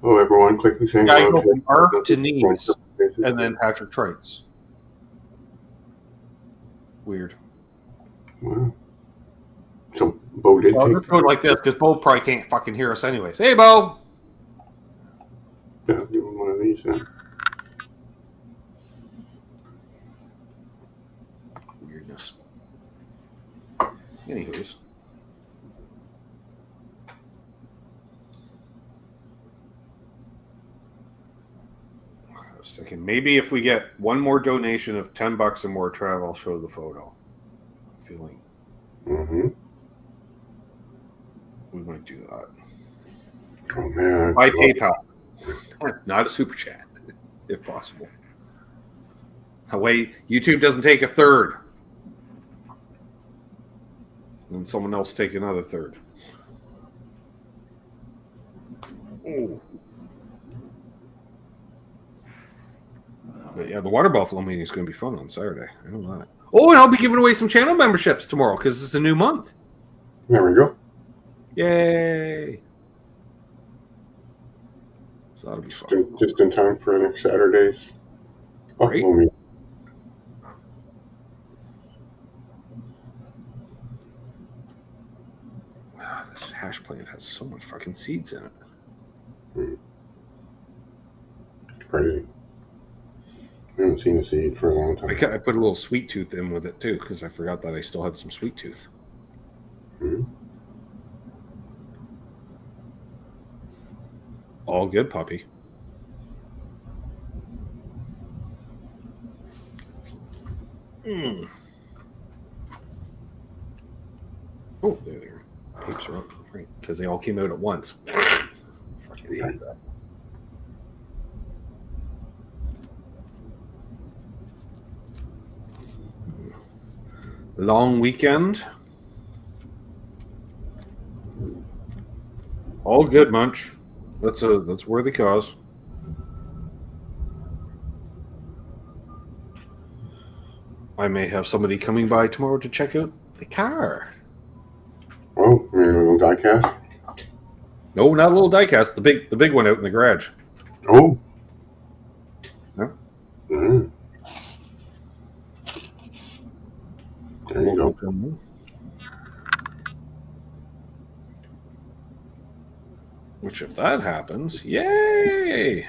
Oh, everyone, quickly saying Yeah, I hello go to from Arf to knees, and then Patrick Trites. Weird. Wow. So Bo did Well, I'll take just go like this because Bo probably can't fucking hear us anyways. Hey, Bo. Yeah, give him one of these then. Weirdness. Anywho's. I was thinking maybe if we get one more donation of $10 or more, Trav, I'll show the photo. I'm feeling we might do that. Oh man. By PayPal. Not a super chat, if possible. Wait, YouTube doesn't take a third. And someone else take another third. Oh. But yeah, the Water Buffalo meeting is going to be fun on Saturday. I know that. Oh, and I'll be giving away some channel memberships tomorrow because it's a new month. There we go. Yay. So that'll be fun. Just in time for next Saturday's Buffalo meeting. Wow, this hash plant has so much fucking seeds in it. It's crazy. I haven't seen a seed for a long time. I put a little sweet tooth in with it too because I forgot that I still had some sweet tooth. All good, puppy. Oh, there. Papes are up, right? Because they all came out at once. Fucking hate that. Long weekend. All good, Munch. That's worthy cause. I may have somebody coming by tomorrow to check out the car. Oh, maybe a little diecast? No, not a little diecast. The big one out in the garage. Oh. Yeah. There you go. Which, if that happens, yay!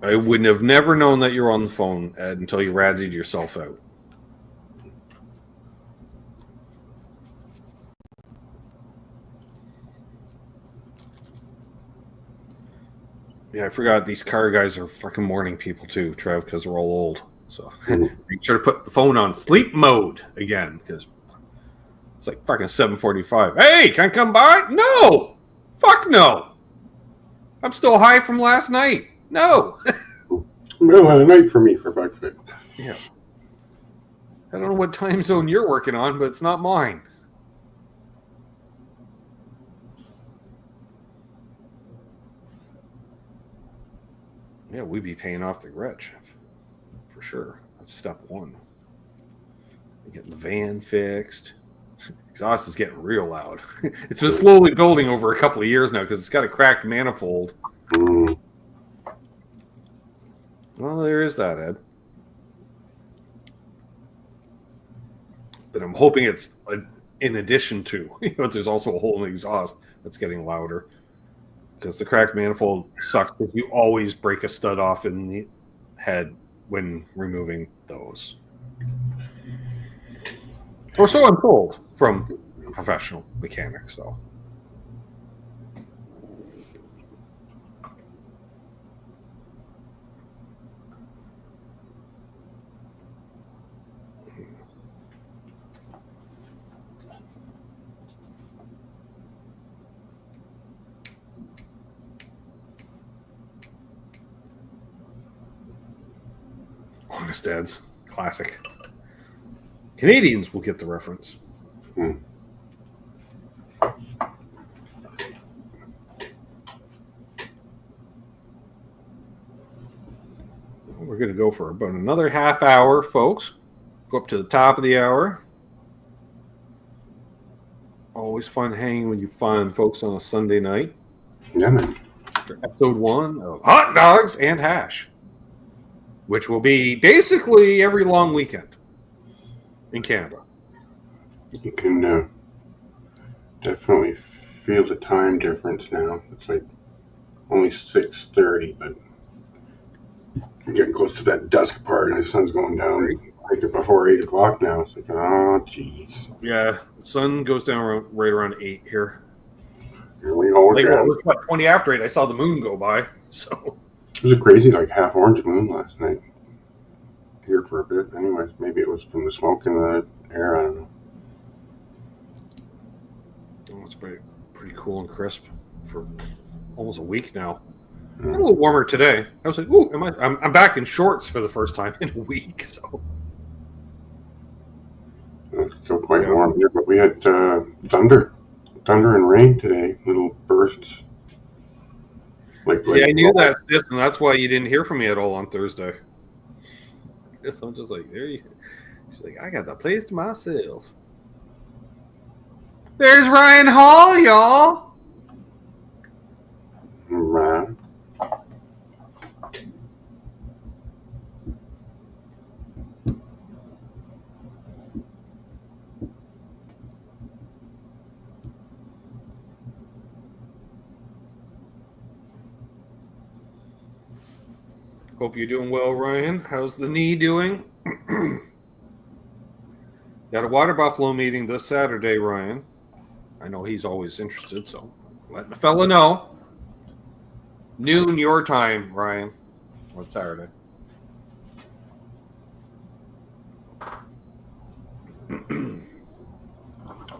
I wouldn't have never known that you were on the phone, Ed, until you ratted yourself out. Yeah, I forgot these car guys are fucking morning people too, Trev, because we're all old. So make sure to put the phone on sleep mode again, because it's like fucking 7:45. Hey, can I come by? No! Fuck no! I'm still high from last night. No! Middle of the night for me, for fuck's sake. Yeah. I don't know what time zone you're working on, but it's not mine. Yeah, we'd be paying off the Gretsch. For sure. That's step one. Getting the van fixed. Exhaust is getting real loud. It's been slowly building over a couple of years now because it's got a cracked manifold. Well, there is that, Ed. But I'm hoping it's in addition to. There's also a hole in the exhaust that's getting louder. Because the cracked manifold sucks because you always break a stud off in the head when removing those. Or so I'm told from a professional mechanic, so. Honest Dads, classic. Canadians will get the reference. Hmm. We're going to go for about another half hour, folks. Go up to the top of the hour. Always fun hanging with you fine folks on a Sunday night. Yeah, man. For episode 1 of Hot Dogs and Hash, which will be basically every long weekend in Canada. You can definitely feel the time difference now. It's like only 6:30, but you're getting close to that dusk part, and the sun's going down like before 8 o'clock now. It's like, oh, jeez. Yeah, the sun goes down right around 8 here. Here we go Like, again. it was about 20 after 8. I saw the moon go by. So It was a crazy, like, half orange moon last night. Here for a bit. Anyways, maybe it was from the smoke in the air. I don't know. oh, it's pretty cool and crisp for almost a week now. A little warmer today. I was like, "Ooh, I'm back in shorts for the first time in a week." So It's still quite warm here, but we had thunder and rain today. Little bursts. yeah, I knew that, sis, and that's why you didn't hear from me at all on Thursday. So I'm just like, there you. She's like, I got the place to myself. There's Ryan Hall, y'all. Man. Hope you're doing well, Ryan. How's the knee doing? Got a water buffalo meeting this Saturday, Ryan. I know he's always interested, so let the fella know. Noon your time, Ryan. On Saturday.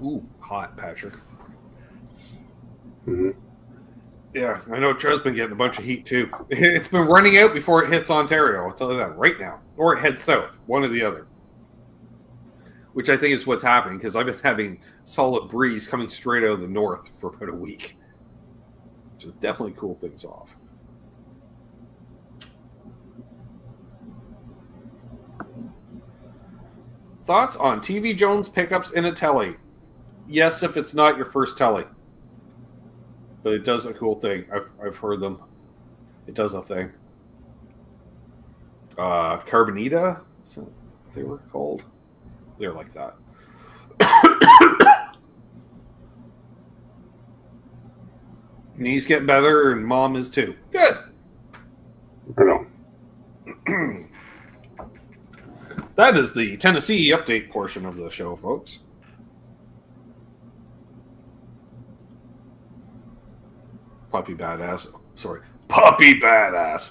Ooh, hot, Patrick. Mm-hmm. Yeah, I know Trev's been getting a bunch of heat too. It's been running out before it hits Ontario. I'll tell you that right now. Or it heads south, one or the other. Which I think is what's happening, because I've been having solid breeze coming straight out of the north for about a week. Which has definitely cooled things off. Thoughts on TV Jones pickups in a telly? Yes, if it's not your first telly. But it does a cool thing. I've heard them. It does a thing. Carbonita? Is that what they were called? They're like that. Knees getting better, and mom is too. Good. I know. That is the Tennessee update portion of the show, folks. Puppy Badass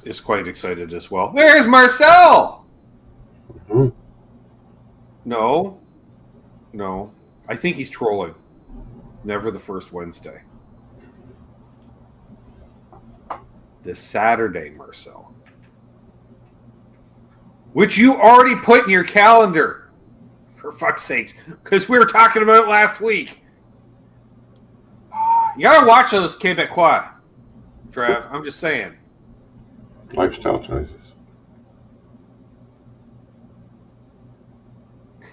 is quite excited as well. There's Marcel! Mm-hmm. No. I think he's trolling. It's never the first Wednesday. This Saturday, Marcel. Which you already put in your calendar. For fuck's sakes. Because we were talking about it last week. You gotta watch those Quebecois, Trav. I'm just saying. Lifestyle choices.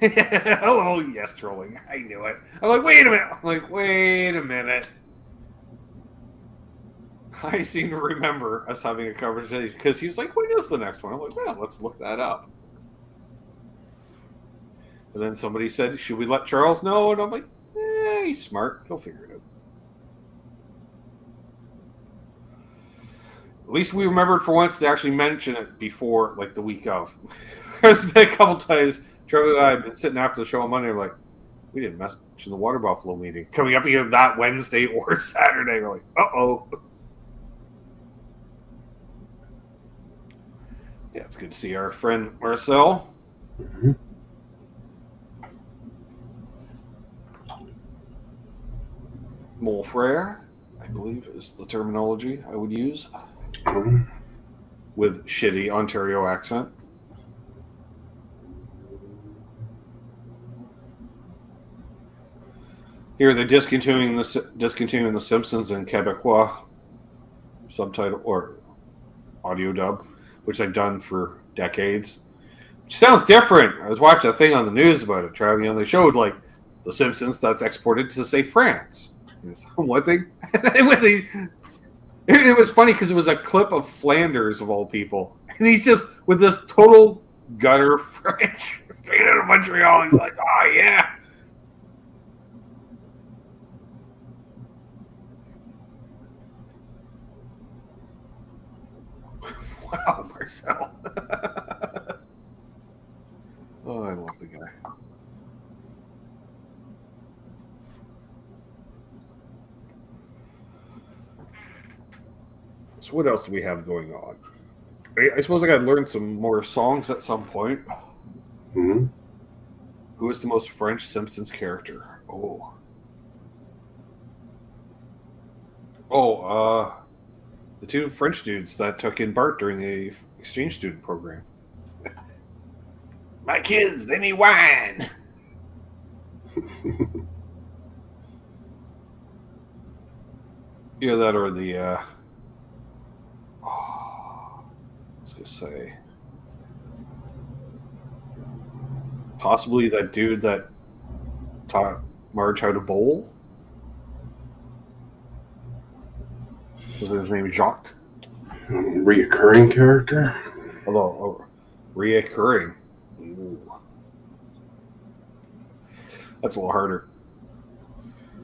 Oh, yes, trolling. I knew it. I'm like, wait a minute. I seem to remember us having a conversation because he was like, when is the next one? I'm like, well, let's look that up. And then somebody said, should we let Charles know? And I'm like, he's smart. He'll figure it out. At least we remembered for once to actually mention it before, like, the week of. There's been a couple times Trevor and I have been sitting after the show on Monday, like, we didn't mention the Water Buffalo meeting coming up either that Wednesday or Saturday. We're like, uh-oh. Yeah, it's good to see our friend Marcel. Mm-hmm. Mon frere, I believe is the terminology I would use. Mm-hmm. With shitty Ontario accent. Here they're discontinuing the Simpsons in Quebecois subtitle or audio dub, which they've done for decades. Which sounds different. I was watching a thing on the news about it, Trav. You know, they showed like the Simpsons that's exported to say France. It's one thing. It was funny because it was a clip of Flanders of all people, and he's just with this total gutter French straight out of Montreal. He's like, "Oh yeah." Wow, Marcel. Oh, I love the guy. So what else do we have going on? I suppose I got to learn some more songs at some point. Mm-hmm. Who is the most French Simpsons character? The two French dudes that took in Bart during the exchange student program. My kids, they need wine. Either that or the I was gonna say possibly that dude that taught Marge how to bowl. Was his name Jacques? Reoccurring character? Reoccurring. Ooh. That's a little harder.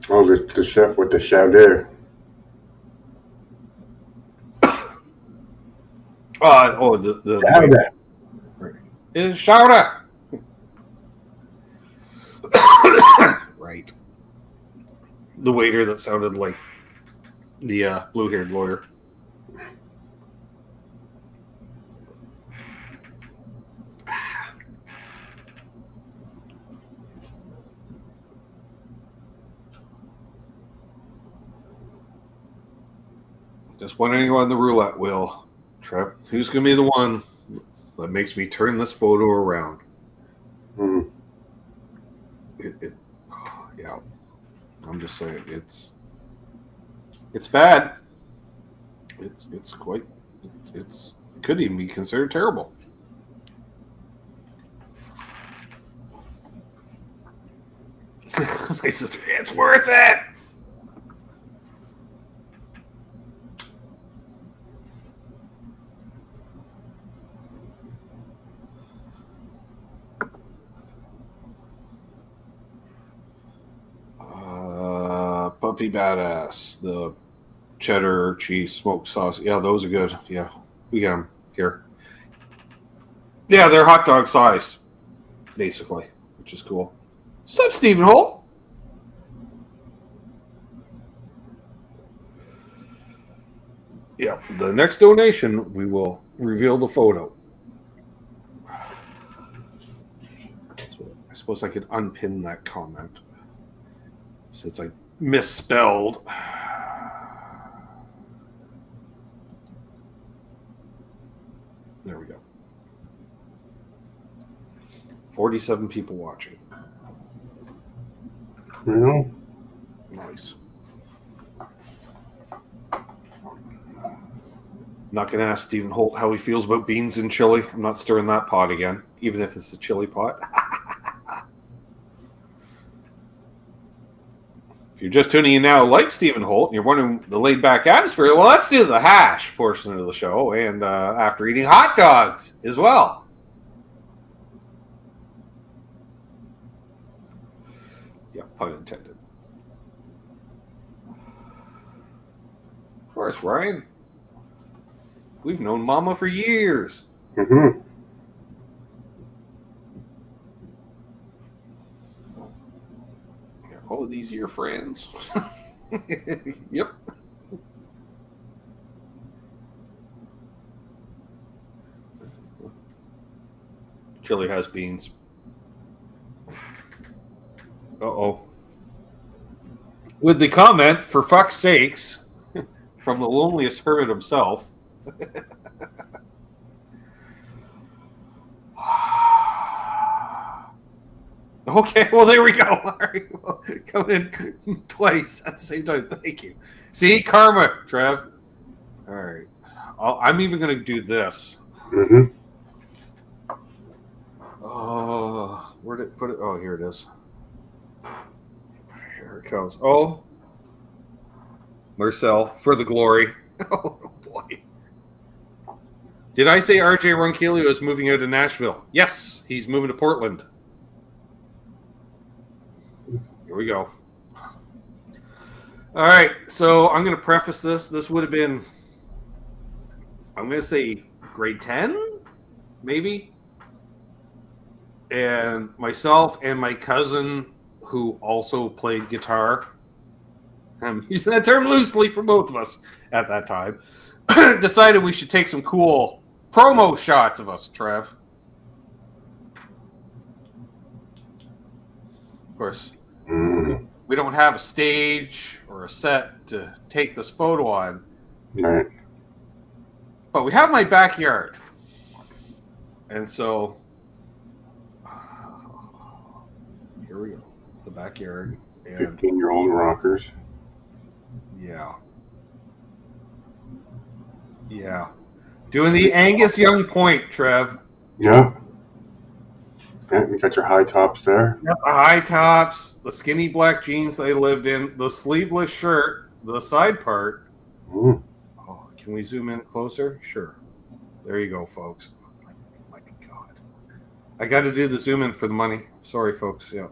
Oh, the chef with the chowder. The Chowder. Is chowder. Right. The waiter that sounded like the blue-haired lawyer. Just wondering on the roulette wheel, Trev. Who's going to be the one that makes me turn this photo around? Hmm. Yeah. I'm just saying, it's bad. It could even be considered terrible. My sister, it's worth it. Puppy Badass, the cheddar cheese smoked sauce. Yeah, those are good. Yeah, we got them here. Yeah, they're hot dog sized, basically, which is cool. Sup, Stephen Holt? Yeah, the next donation, we will reveal the photo. So I suppose I could unpin that comment. So it's like misspelled. There we go. 47 people watching. Yeah. Nice. Not going to ask Stephen Holt how he feels about beans in chili. I'm not stirring that pot again, even if it's a chili pot. If you're just tuning in now, like Stephen Holt, and you're wondering the laid-back atmosphere, well, let's do the hash portion of the show, and after eating hot dogs as well. Yeah, pun intended. Of course, Ryan. We've known Mama for years. Mm-hmm. Oh, these are your friends. Yep. Chili has beans. Uh-oh. With the comment, for fuck's sakes, from the loneliest hermit himself. Okay, well, there we go. All right, well, coming in twice at the same time. Thank you. See, karma, Trev. All right. I'm even going to do this. Mm-hmm. Oh, where did it put it? Oh, here it is. Here it goes. Oh, Marcel, for the glory. Oh, boy. Did I say RJ Ronquillo is moving out of Nashville? Yes, he's moving to Portland. Here we go. All right, so I'm going to preface this. This would have been, I'm going to say grade 10, maybe. And myself and my cousin, who also played guitar, I'm using that term loosely for both of us at that time, decided we should take some cool promo shots of us, Trev. Of course, we don't have a stage or a set to take this photo on. Right. But we have my backyard. And so, here we go. The backyard. And 15-year-old rockers. yeah. Yeah. Doing the Angus Young point, Trev. Yeah. Yeah, you got your high tops there. Yep, the high tops, the skinny black jeans they lived in, the sleeveless shirt, the side part. Mm. Oh, can we zoom in closer? Sure. There you go, folks. Oh my God. I got to do the zoom in for the money. Sorry, folks. Yeah.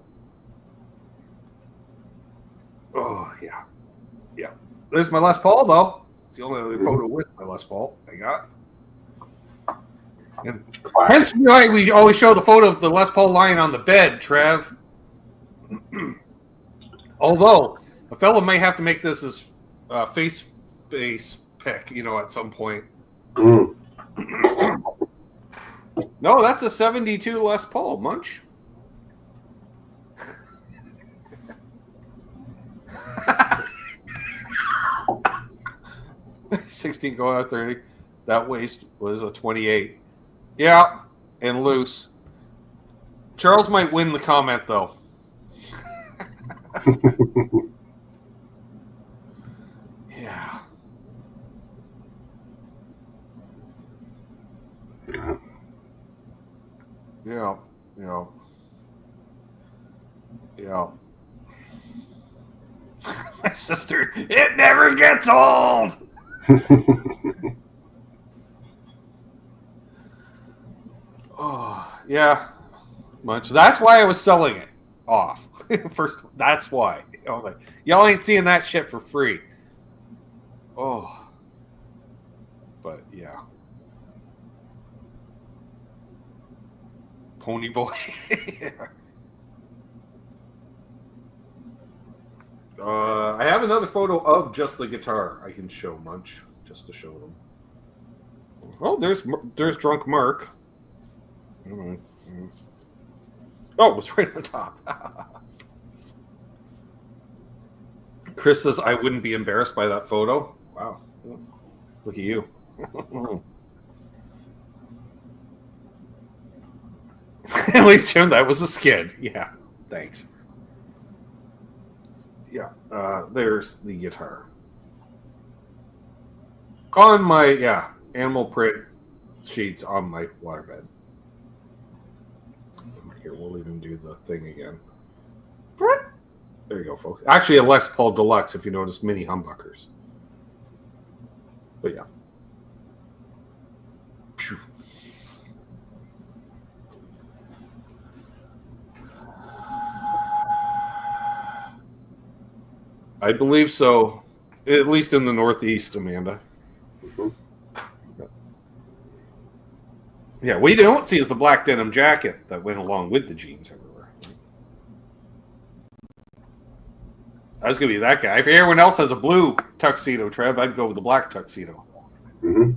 Oh, yeah. Yeah. There's my Les Paul, though. It's the only other photo with my Les Paul I got. And hence why we always show the photo of the Les Paul lying on the bed, Trev. Although, a fellow may have to make this as face pick, at some point. Mm. No, that's a 72 Les Paul, Munch. $16 going out 30. That waist was a 28. Yeah, and loose. Charles might win the comment, though. Yeah. Yeah. Yeah. Yeah. My sister, it never gets old. Oh, yeah. Much. That's why I was selling it off. First, that's why. Y'all ain't seeing that shit for free. Oh. But, yeah. Pony boy. Yeah. I have another photo of just the guitar I can show, Munch, just to show them. Oh, there's Drunk Mark. Oh, it was right on top. Chris says, I wouldn't be embarrassed by that photo. Wow. Look at you. At least, Jim, that was a skid. Yeah, thanks. Yeah, there's the guitar. On my, animal print sheets on my waterbed. Here, we'll even do the thing again. There you go, folks. Actually, a Les Paul Deluxe, if you notice, mini humbuckers. But yeah. Phew. I believe so. At least in the Northeast, Amanda. Mm-hmm. Yeah, what you don't see is the black denim jacket that went along with the jeans everywhere. I was going to be that guy. If everyone else has a blue tuxedo, Trev, I'd go with the black tuxedo. Mm-hmm.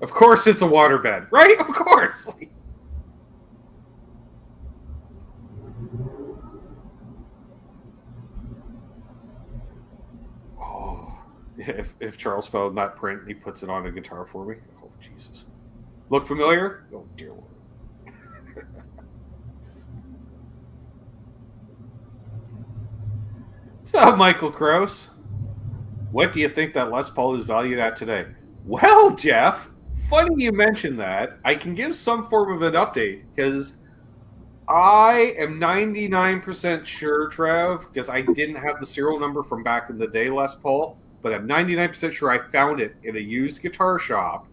Of course it's a waterbed, right? Of course. Oh, if Charles found that print and he puts it on a guitar for me. Oh, Jesus. Look familiar? Oh, dear Lord. Michael Krause. What do you think that Les Paul is valued at today? Well, Jeff, funny you mentioned that. I can give some form of an update because I am 99% sure, Trev, because I didn't have the serial number from back in the day, Les Paul, but I'm 99% sure I found it in a used guitar shop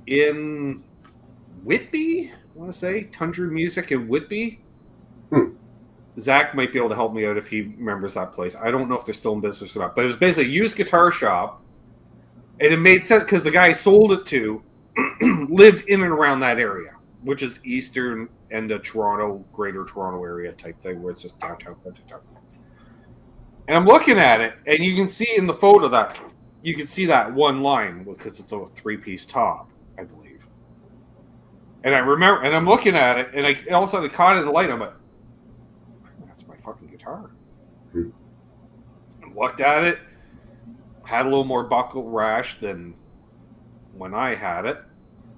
in Whitby, I want to say, Tundra Music in Whitby. Zach might be able to help me out if he remembers that place. I don't know if they're still in business or not, but it was basically a used guitar shop, and it made sense because the guy I sold it to lived in and around that area, which is eastern end of Toronto, greater Toronto area type thing, where it's just downtown. And I'm looking at it, and you can see in the photo that you can see that one line because it's a 3-piece top, I believe. And I remember, and I'm looking at it, and all of a sudden I caught it in the light. I'm like, that's my fucking guitar. I looked at it, had a little more buckle rash than when I had it.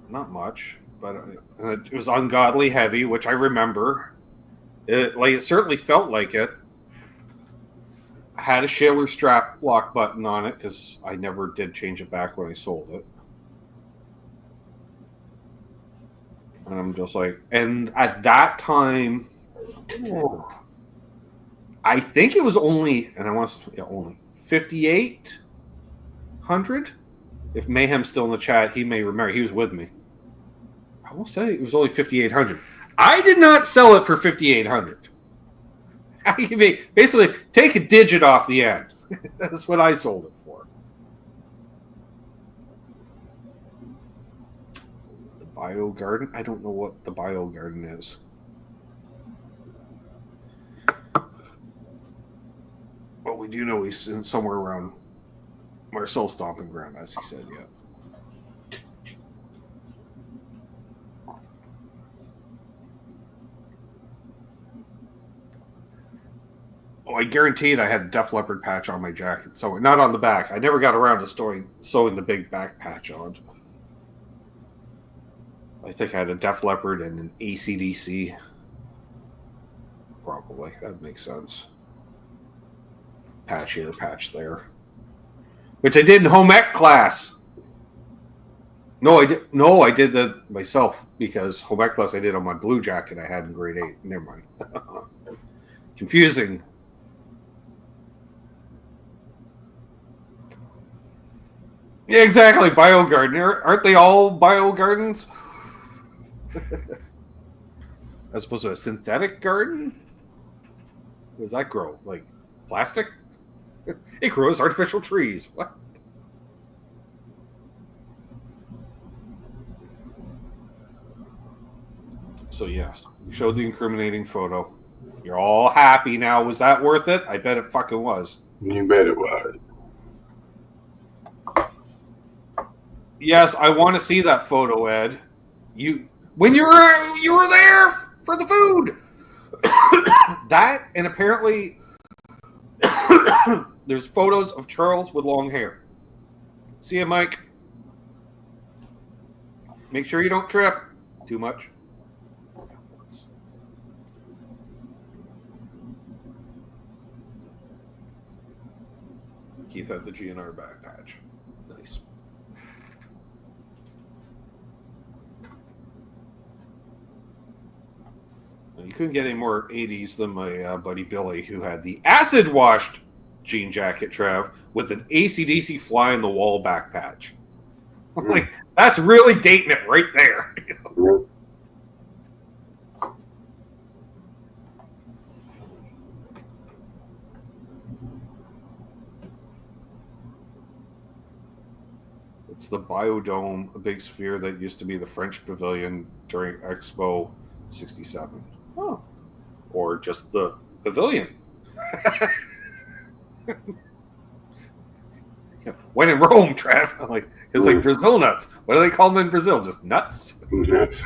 Not much, but it was ungodly heavy, which I remember. It certainly felt like it. I had a Shaler strap lock button on it because I never did change it back when I sold it. And I'm just like, and at that time, I think it was only, and I want to, only 5,800. If Mayhem's still in the chat, he may remember. He was with me. I will say it was only 5,800. I did not sell it for 5,800. Basically, take a digit off the end. That's what I sold it for. The Bio Garden? I don't know what the Bio Garden is. But we do know he's in somewhere around Marcel's stomping ground, as he said, yeah. Oh, I guaranteed I had a Def Leppard patch on my jacket. So not on the back. I never got around to sewing the big back patch on. I think I had a Def Leppard and an AC/DC. Probably. That makes sense. Patch here, patch there. Which I did in home ec class. No, I did that myself because home ec class I did on my blue jacket I had in grade 8. Never mind. Confusing. Yeah, exactly. Bio garden. Aren't they all bio gardens? As opposed to a synthetic garden? What does that grow? Like plastic? It grows artificial trees. What? So yes, we showed the incriminating photo. You're all happy now. Was that worth it? I bet it fucking was. You bet it was. Yes, I want to see that photo, Ed. When you were there for the food. That, and apparently there's photos of Charles with long hair. See you, Mike. Make sure you don't trip too much. Keith had the GNR back patch. Nice. You couldn't get any more 80s than my buddy Billy, who had the acid-washed jean jacket, Trev, with an AC/DC fly-in-the-wall back patch. I'm like, that's really dating it right there. It's the Biodome, a big sphere that used to be the French pavilion during Expo 67. Oh. Or just the pavilion. When in Rome, Trev. I'm like, it's like Brazil nuts. What do they call them in Brazil? Just nuts? Nuts.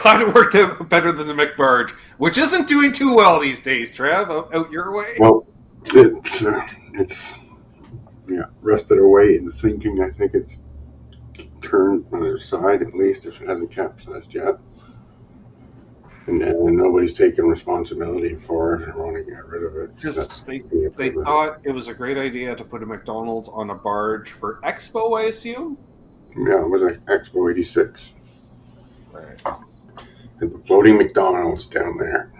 Glad it worked out better than the McBarge, which isn't doing too well these days, Trev. Out your way. Well, it's rusted away and sinking. I think it's turn on their side, at least if it hasn't capsized yet. And then nobody's taking responsibility for it or want to get rid of it. Just they thought it was a great idea to put a McDonald's on a barge for Expo, I assume? Yeah, it was like Expo 86. Right. And the floating McDonald's down there.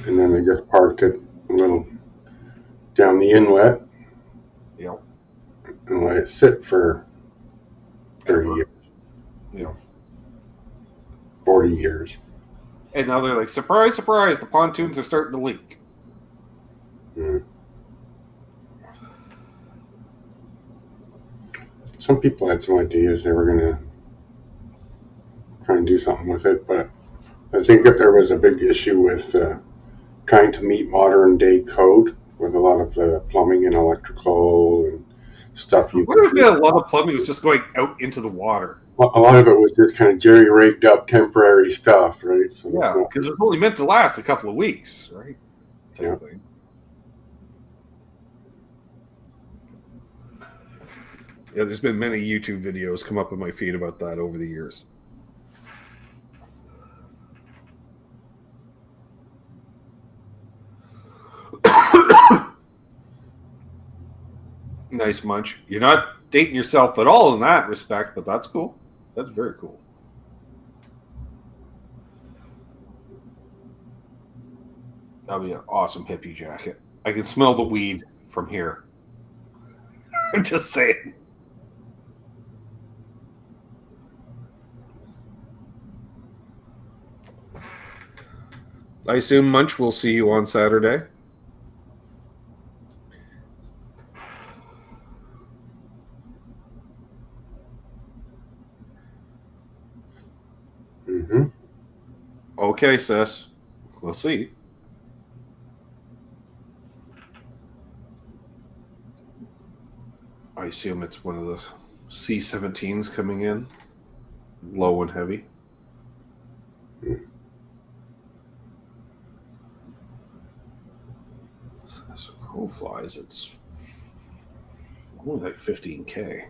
And then they just parked it a little down the inlet. Yep. And let it sit for 30 years. Yep. 40 years. And now they're like, surprise, surprise, the pontoons are starting to leak. Mm. Some people had some ideas they were going to try and do something with it, but I think that there was a big issue with trying to meet modern day code with a lot of plumbing and electrical and stuff. What if a lot of plumbing was just going out into the water? A lot of it was just kind of jerry-rigged up temporary stuff, right? So yeah, because it was only meant to last a couple of weeks, right? Yeah. Thing. Yeah, there's been many YouTube videos come up in my feed about that over the years. Nice munch. You're not dating yourself at all in that respect, but that's cool. That's very cool. That'll be an awesome hippie jacket. I can smell the weed from here. I'm just saying. I assume, Munch, we'll see you on Saturday. Mm-hmm. Okay, sis. We'll see. I assume it's one of the C-17s coming in. Low and heavy. So crow flies, it's only like 15K.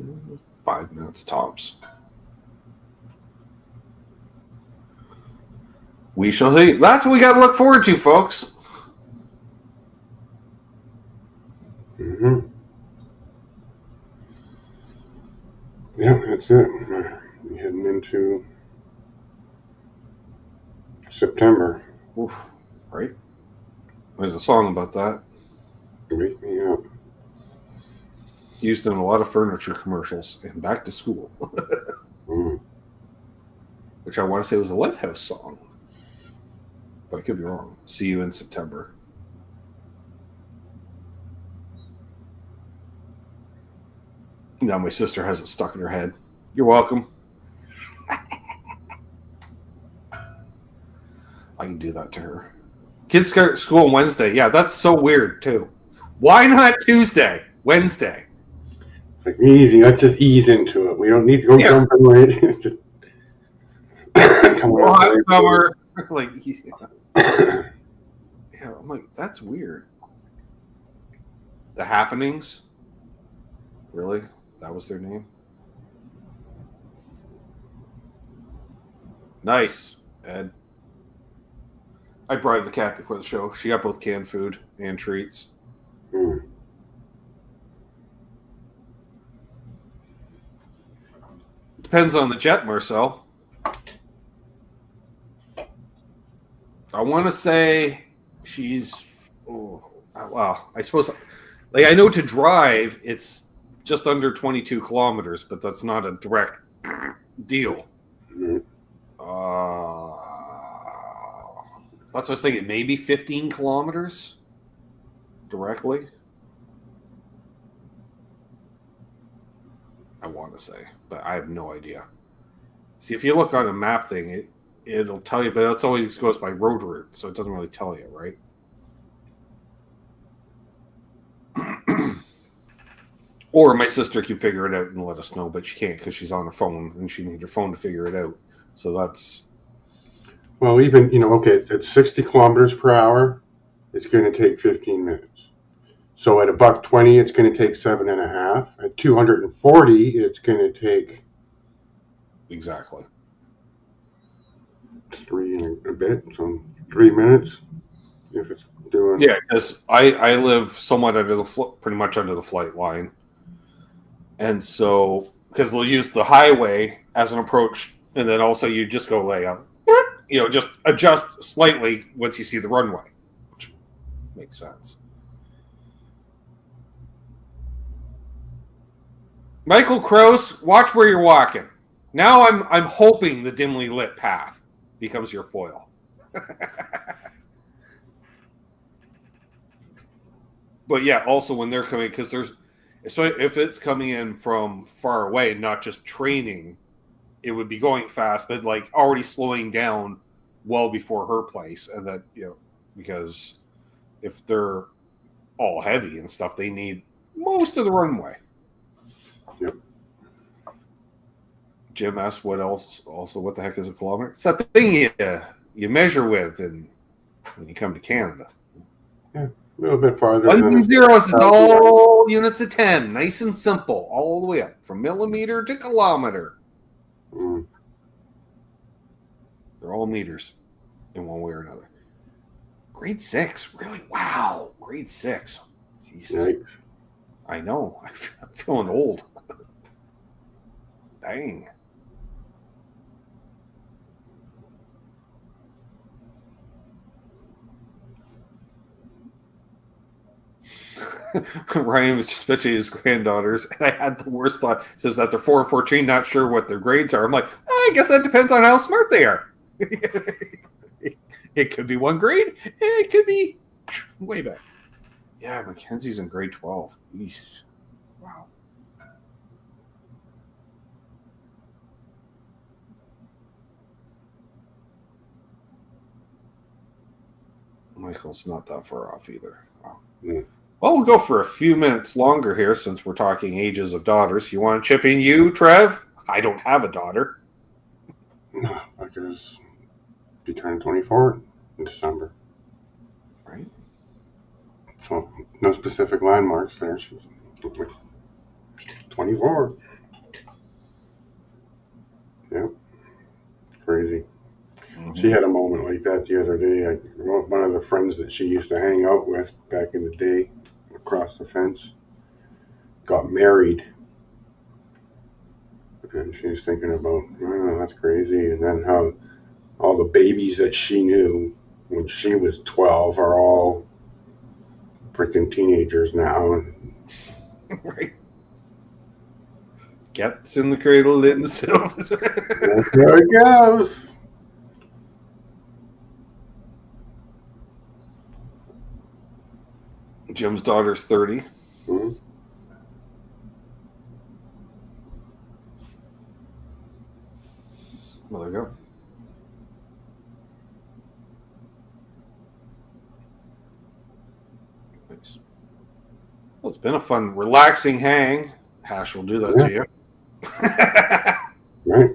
Mm, 5 minutes tops. We shall see. That's what we got to look forward to, folks. Mm-hmm. Yeah, that's it. We're heading into September. Oof, right? There's a song about that. Wake me up. Used in a lot of furniture commercials and back to school. Which I want to say was a Lighthouse song. But I could be wrong. See you in September. Now my sister has it stuck in her head. You're welcome. I can do that to her. Kids start school on Wednesday. Yeah, that's so weird too. Why not Tuesday? Wednesday. It's like easy. Let's just ease into it. We don't need to go jumping right. Just come on. Summer. Like, yeah, I'm like, that's weird. The Happenings? Really? That was their name? Nice, Ed. I bribed the cat before the show. She got both canned food and treats. Depends on the jet, Marcel. I want to say she's... well, I suppose... Like, I know to drive, it's just under 22 kilometers, but that's not a direct deal. That's what I was thinking. Maybe 15 kilometers directly. I want to say, but I have no idea. See, if you look on a map thing, it'll tell you, but it always goes by road route, so it doesn't really tell you, right? Or my sister can figure it out and let us know, but she can't because she's on her phone and she needs her phone to figure it out. So that's... Well, even, okay, at 60 kilometers per hour, it's going to take 15 minutes. So at $1.20, it's going to take 7.5. At 240, it's going to take Exactly. 3 and a bit, so 3 minutes. If it's doing. Yeah, because I live somewhat pretty much under the flight line. And so, because they'll use the highway as an approach, and then also you just go lay up, just adjust slightly once you see the runway, which makes sense. Michael Krause, watch where you're walking. Now I'm hoping the dimly lit path becomes your foil. But yeah, also when they're coming, because if it's coming in from far away, not just training, it would be going fast, but like already slowing down well before her place, and that because if they're all heavy and stuff, they need most of the runway. Yep. Jim asked what else. Also, what the heck is a kilometer? It's that thing you measure with, and when you come to Canada. Yeah, a little bit farther. Ones and zeros. It's all units of 10. Nice and simple, all the way up from millimeter to kilometer. Mm. They're all meters in one way or another. Grade 6, really? Wow, grade 6. Jesus. Yikes. I know. I'm feeling old. Dang. Ryan was just mentioning his granddaughters, and I had the worst thought. It says that they're 4 and 14, not sure what their grades are. I'm like, I guess that depends on how smart they are. It could be one grade. It could be way back. Yeah, Mackenzie's in grade 12. Eesh. Wow. Michael's not that far off either. Wow. Mm. Well, we'll go for a few minutes longer here since we're talking ages of daughters. You want to chip in, you, Trev? I don't have a daughter. No, because be turning 24 in December. Right. So no specific landmarks there. She's 24. Yep. Crazy. Mm-hmm. She had a moment like that the other day. One of the friends that she used to hang out with back in the day across the fence got married. And she's thinking about, oh, that's crazy. And then how all the babies that she knew when she was 12 are all freaking teenagers now. Right. Cats in the cradle in the silver. There it goes. Jim's daughter's 30. Mm-hmm. Well, there you go. Nice. Well, it's been a fun, relaxing hang. Hash will do that to you. Right.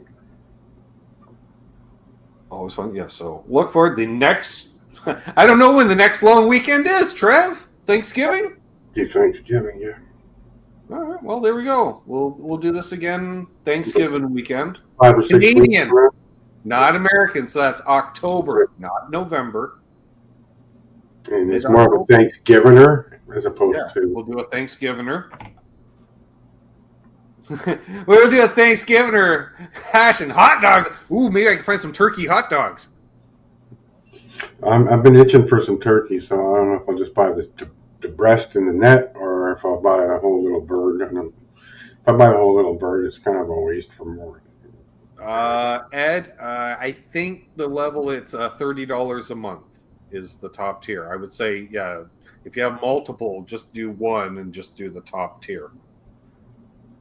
Always fun. Yeah, so look forward to the next. I don't know when the next long weekend is, Trev. Thanksgiving? Thanksgiving, yeah. All right. Well, there we go. We'll do this again Thanksgiving weekend. 5 or 6 Canadian, weeks. not American. So that's October, not November. And it's more of a Thanksgivinger as opposed to. We'll do a Thanksgivinger. We'll do a Thanksgivinger hash and hot dogs. Ooh, maybe I can find some turkey hot dogs. I've been itching for some turkey, so I don't know if I'll just buy the breast and the net, or if I'll buy a whole little bird. If I buy a whole little bird, it's kind of a waste for more. Ed, I think the level it's $30 a month is the top tier. I would say, yeah, if you have multiple, just do one and just do the top tier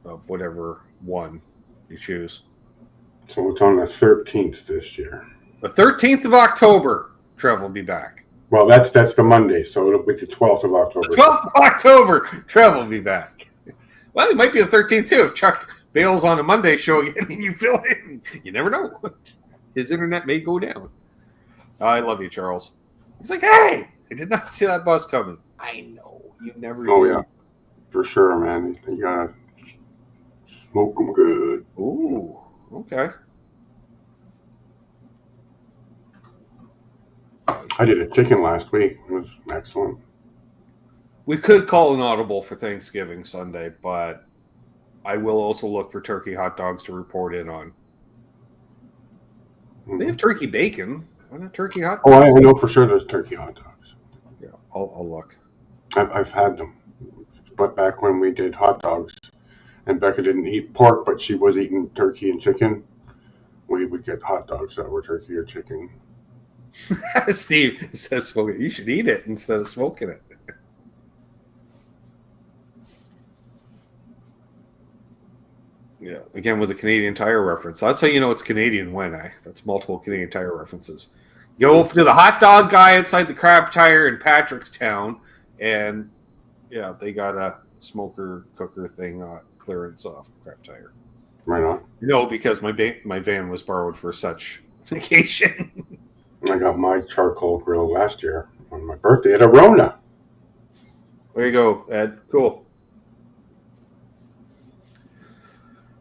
of whatever one you choose. So it's on the 13th this year. The 13th of October, Trev will be back. Well, that's the Monday, so it'll be the 12th of October. The 12th of October, Trev will be back. Well, it might be the 13th too. If Chuck bails on a Monday show again and you fill in, you never know. His internet may go down. I love you, Charles. He's like, hey, I did not see that bus coming. I know. You never Oh, do. yeah. For sure, man. You gotta smoke them good. Ooh, okay. I did a chicken last week. It was excellent. We could call an audible for Thanksgiving Sunday, but I will also look for turkey hot dogs to report in on. They have turkey bacon. Why not turkey hot dogs? Oh, I know for sure there's turkey hot dogs. Yeah, I'll look. I've had them. But back when we did hot dogs, and Becca didn't eat pork, but she was eating turkey and chicken, we would get hot dogs that were turkey or chicken. Steve says, "Smoke it. You should eat it instead of smoking it." Yeah, again with the Canadian Tire reference. That's how you know it's Canadian when, That's multiple Canadian Tire references. Go to the hot dog guy outside the Crab Tire in Patrickstown, and yeah, they got a smoker cooker thing clearance off Crab Tire. Right on. No, because my van was borrowed for such an occasion. I got my charcoal grill last year on my birthday at a Rona. There you go, Ed. Cool.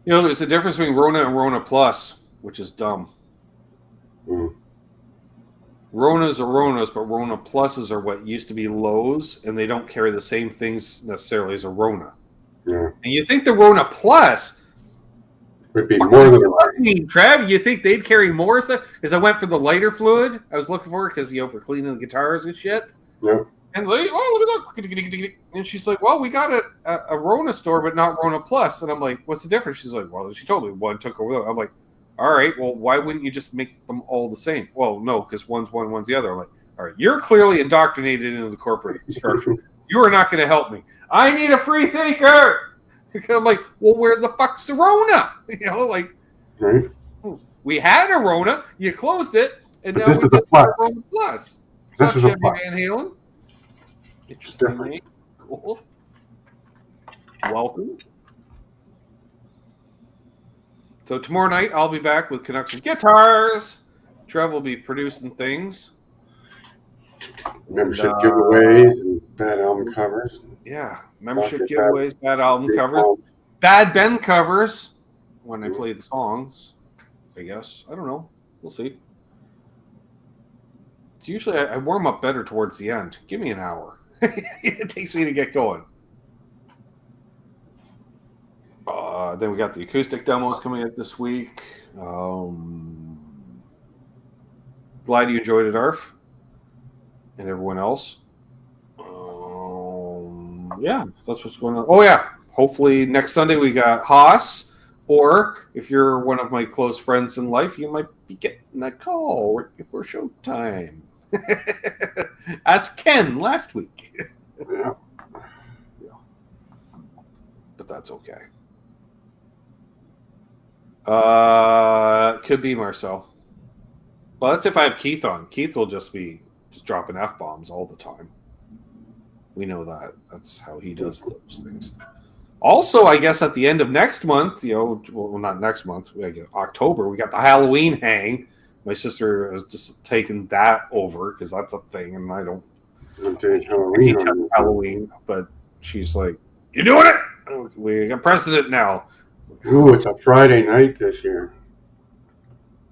You know, there's a difference between Rona and Rona Plus, which is dumb. Mm. Ronas are Ronas, but Rona Pluses are what used to be Lows, and they don't carry the same things necessarily as a Rona. Yeah. And you think the Rona Plus would be more than a Trav, you think they'd carry more stuff? Because I went for the lighter fluid. I was looking for it because, for cleaning the guitars and shit. Yeah. And like, oh, let me look. And she's like, well, we got a Rona store, but not Rona Plus. And I'm like, what's the difference? She's like, well, she told me one took over the other. I'm like, all right, well, why wouldn't you just make them all the same? Well, no, because one's one, one's the other. I'm like, all right, you're clearly indoctrinated into the corporate structure. You are not going to help me. I need a free thinker. I'm like, well, where the fuck's the Rona? Right. We had a Rona, you closed it, and But now this we is a got plus. a Rona Plus. This is a Chevy plus. Van Halen. Interesting, mate. Cool. Welcome. So tomorrow night, I'll be back with Connection Guitars. Trev will be producing things. Membership giveaways and bad album covers. Yeah, membership giveaways, bad album covers, bad Ben covers when I play the songs, I guess. I don't know. We'll see. It's usually, I warm up better towards the end. Give me an hour. It takes me to get going. Then we got the acoustic demos coming out this week. Glad you enjoyed it, Arf. And everyone else. Yeah, that's what's going on. Oh, yeah. Hopefully next Sunday we got Haas. Or if you're one of my close friends in life, you might be getting a call right before showtime. Ask Ken last week. Yeah. But that's okay. Could be Marcel. Well, that's if I have Keith on. Keith will just be dropping F-bombs all the time. We know that. That's how he does those things. Also, I guess at the end of next month, well, not next month, October, we got the Halloween hang. My sister has just taken that over because that's a thing, and I don't Halloween, but she's like, "You doing it? We got precedent now." Ooh, it's a Friday night this year.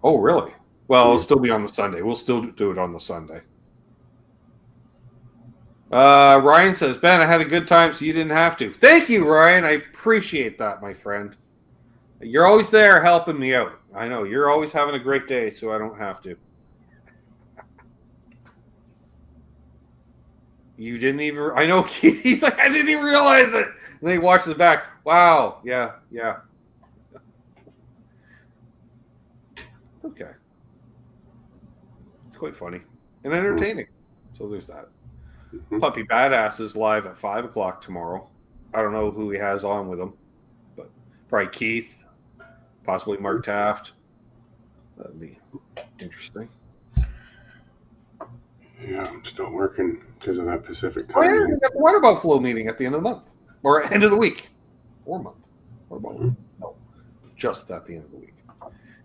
Oh, really? Well, it'll still be on the Sunday. We'll still do it on the Sunday. Ryan says, Ben, I had a good time, so you didn't have to. Thank you, Ryan. I appreciate that, my friend. You're always there helping me out. I know. You're always having a great day, so I don't have to. You didn't even... I know, Keith. He's like, I didn't even realize it. And then he watches it back. Wow. Yeah. Okay. It's quite funny and entertaining. So there's that. Mm-hmm. Puppy Badass is live at 5 o'clock tomorrow. I don't know who he has on with him, but probably Keith, possibly Mark Taft. That'd be interesting. Yeah, I'm still working because of that Pacific time. Oh, yeah, we got the Water Buffalo meeting at the end of the month. Or end of the week. Or month. Or both. No. Just at the end of the week.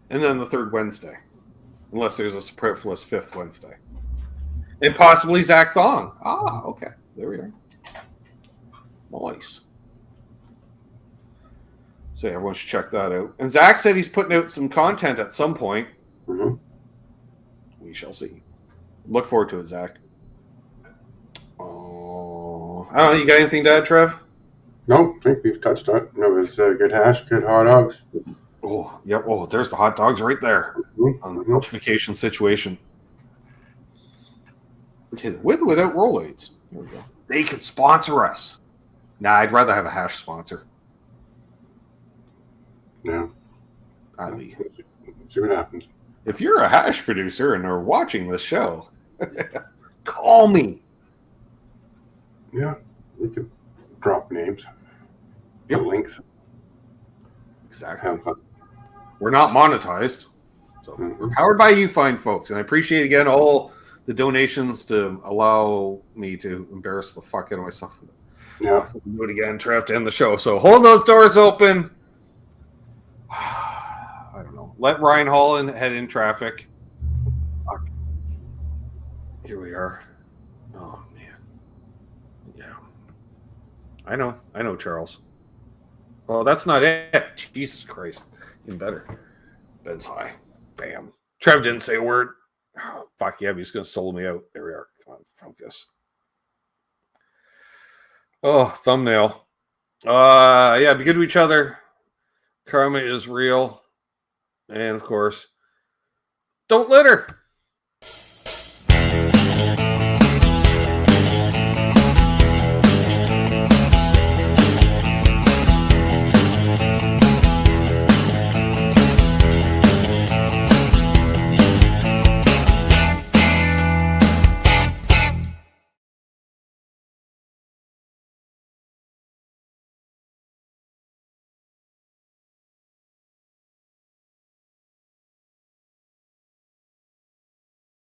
And then the third Wednesday. Unless there's a superfluous fifth Wednesday. And possibly Zach Thong. Ah, okay. There we are. Nice. So everyone should check that out. And Zach said he's putting out some content at some point. Mm-hmm. We shall see. Look forward to it, Zach. Oh, I don't know. You got anything to add, Trev? No, I think we've touched on it. It was good hash, good hot dogs. Oh, yep. Oh, there's the hot dogs right there on the notification situation. Okay, with or without Rolaids. There we go. They could sponsor us. Nah, I'd rather have a hash sponsor. Yeah. Ali. See what happens. If you're a hash producer and are watching this show, call me. Yeah, we could drop names. Yep. Links. Exactly. Have fun. We're not monetized. So we're powered by you fine folks. And I appreciate, again, all the donations to allow me to embarrass the fuck out of myself. Yeah. We'll do it again, Trev, to end the show. So hold those doors open. I don't know. Let Ryan Holland head in traffic. Fuck. Here we are. Oh, man. Yeah. I know, Charles. Oh, that's not it. Jesus Christ. Even better. Ben's high. Bam. Trev didn't say a word. Oh, fuck yeah, he's going to solo me out. There we are. Come on, focus. Oh, thumbnail. Yeah, be good to each other. Karma is real. And, of course, don't litter.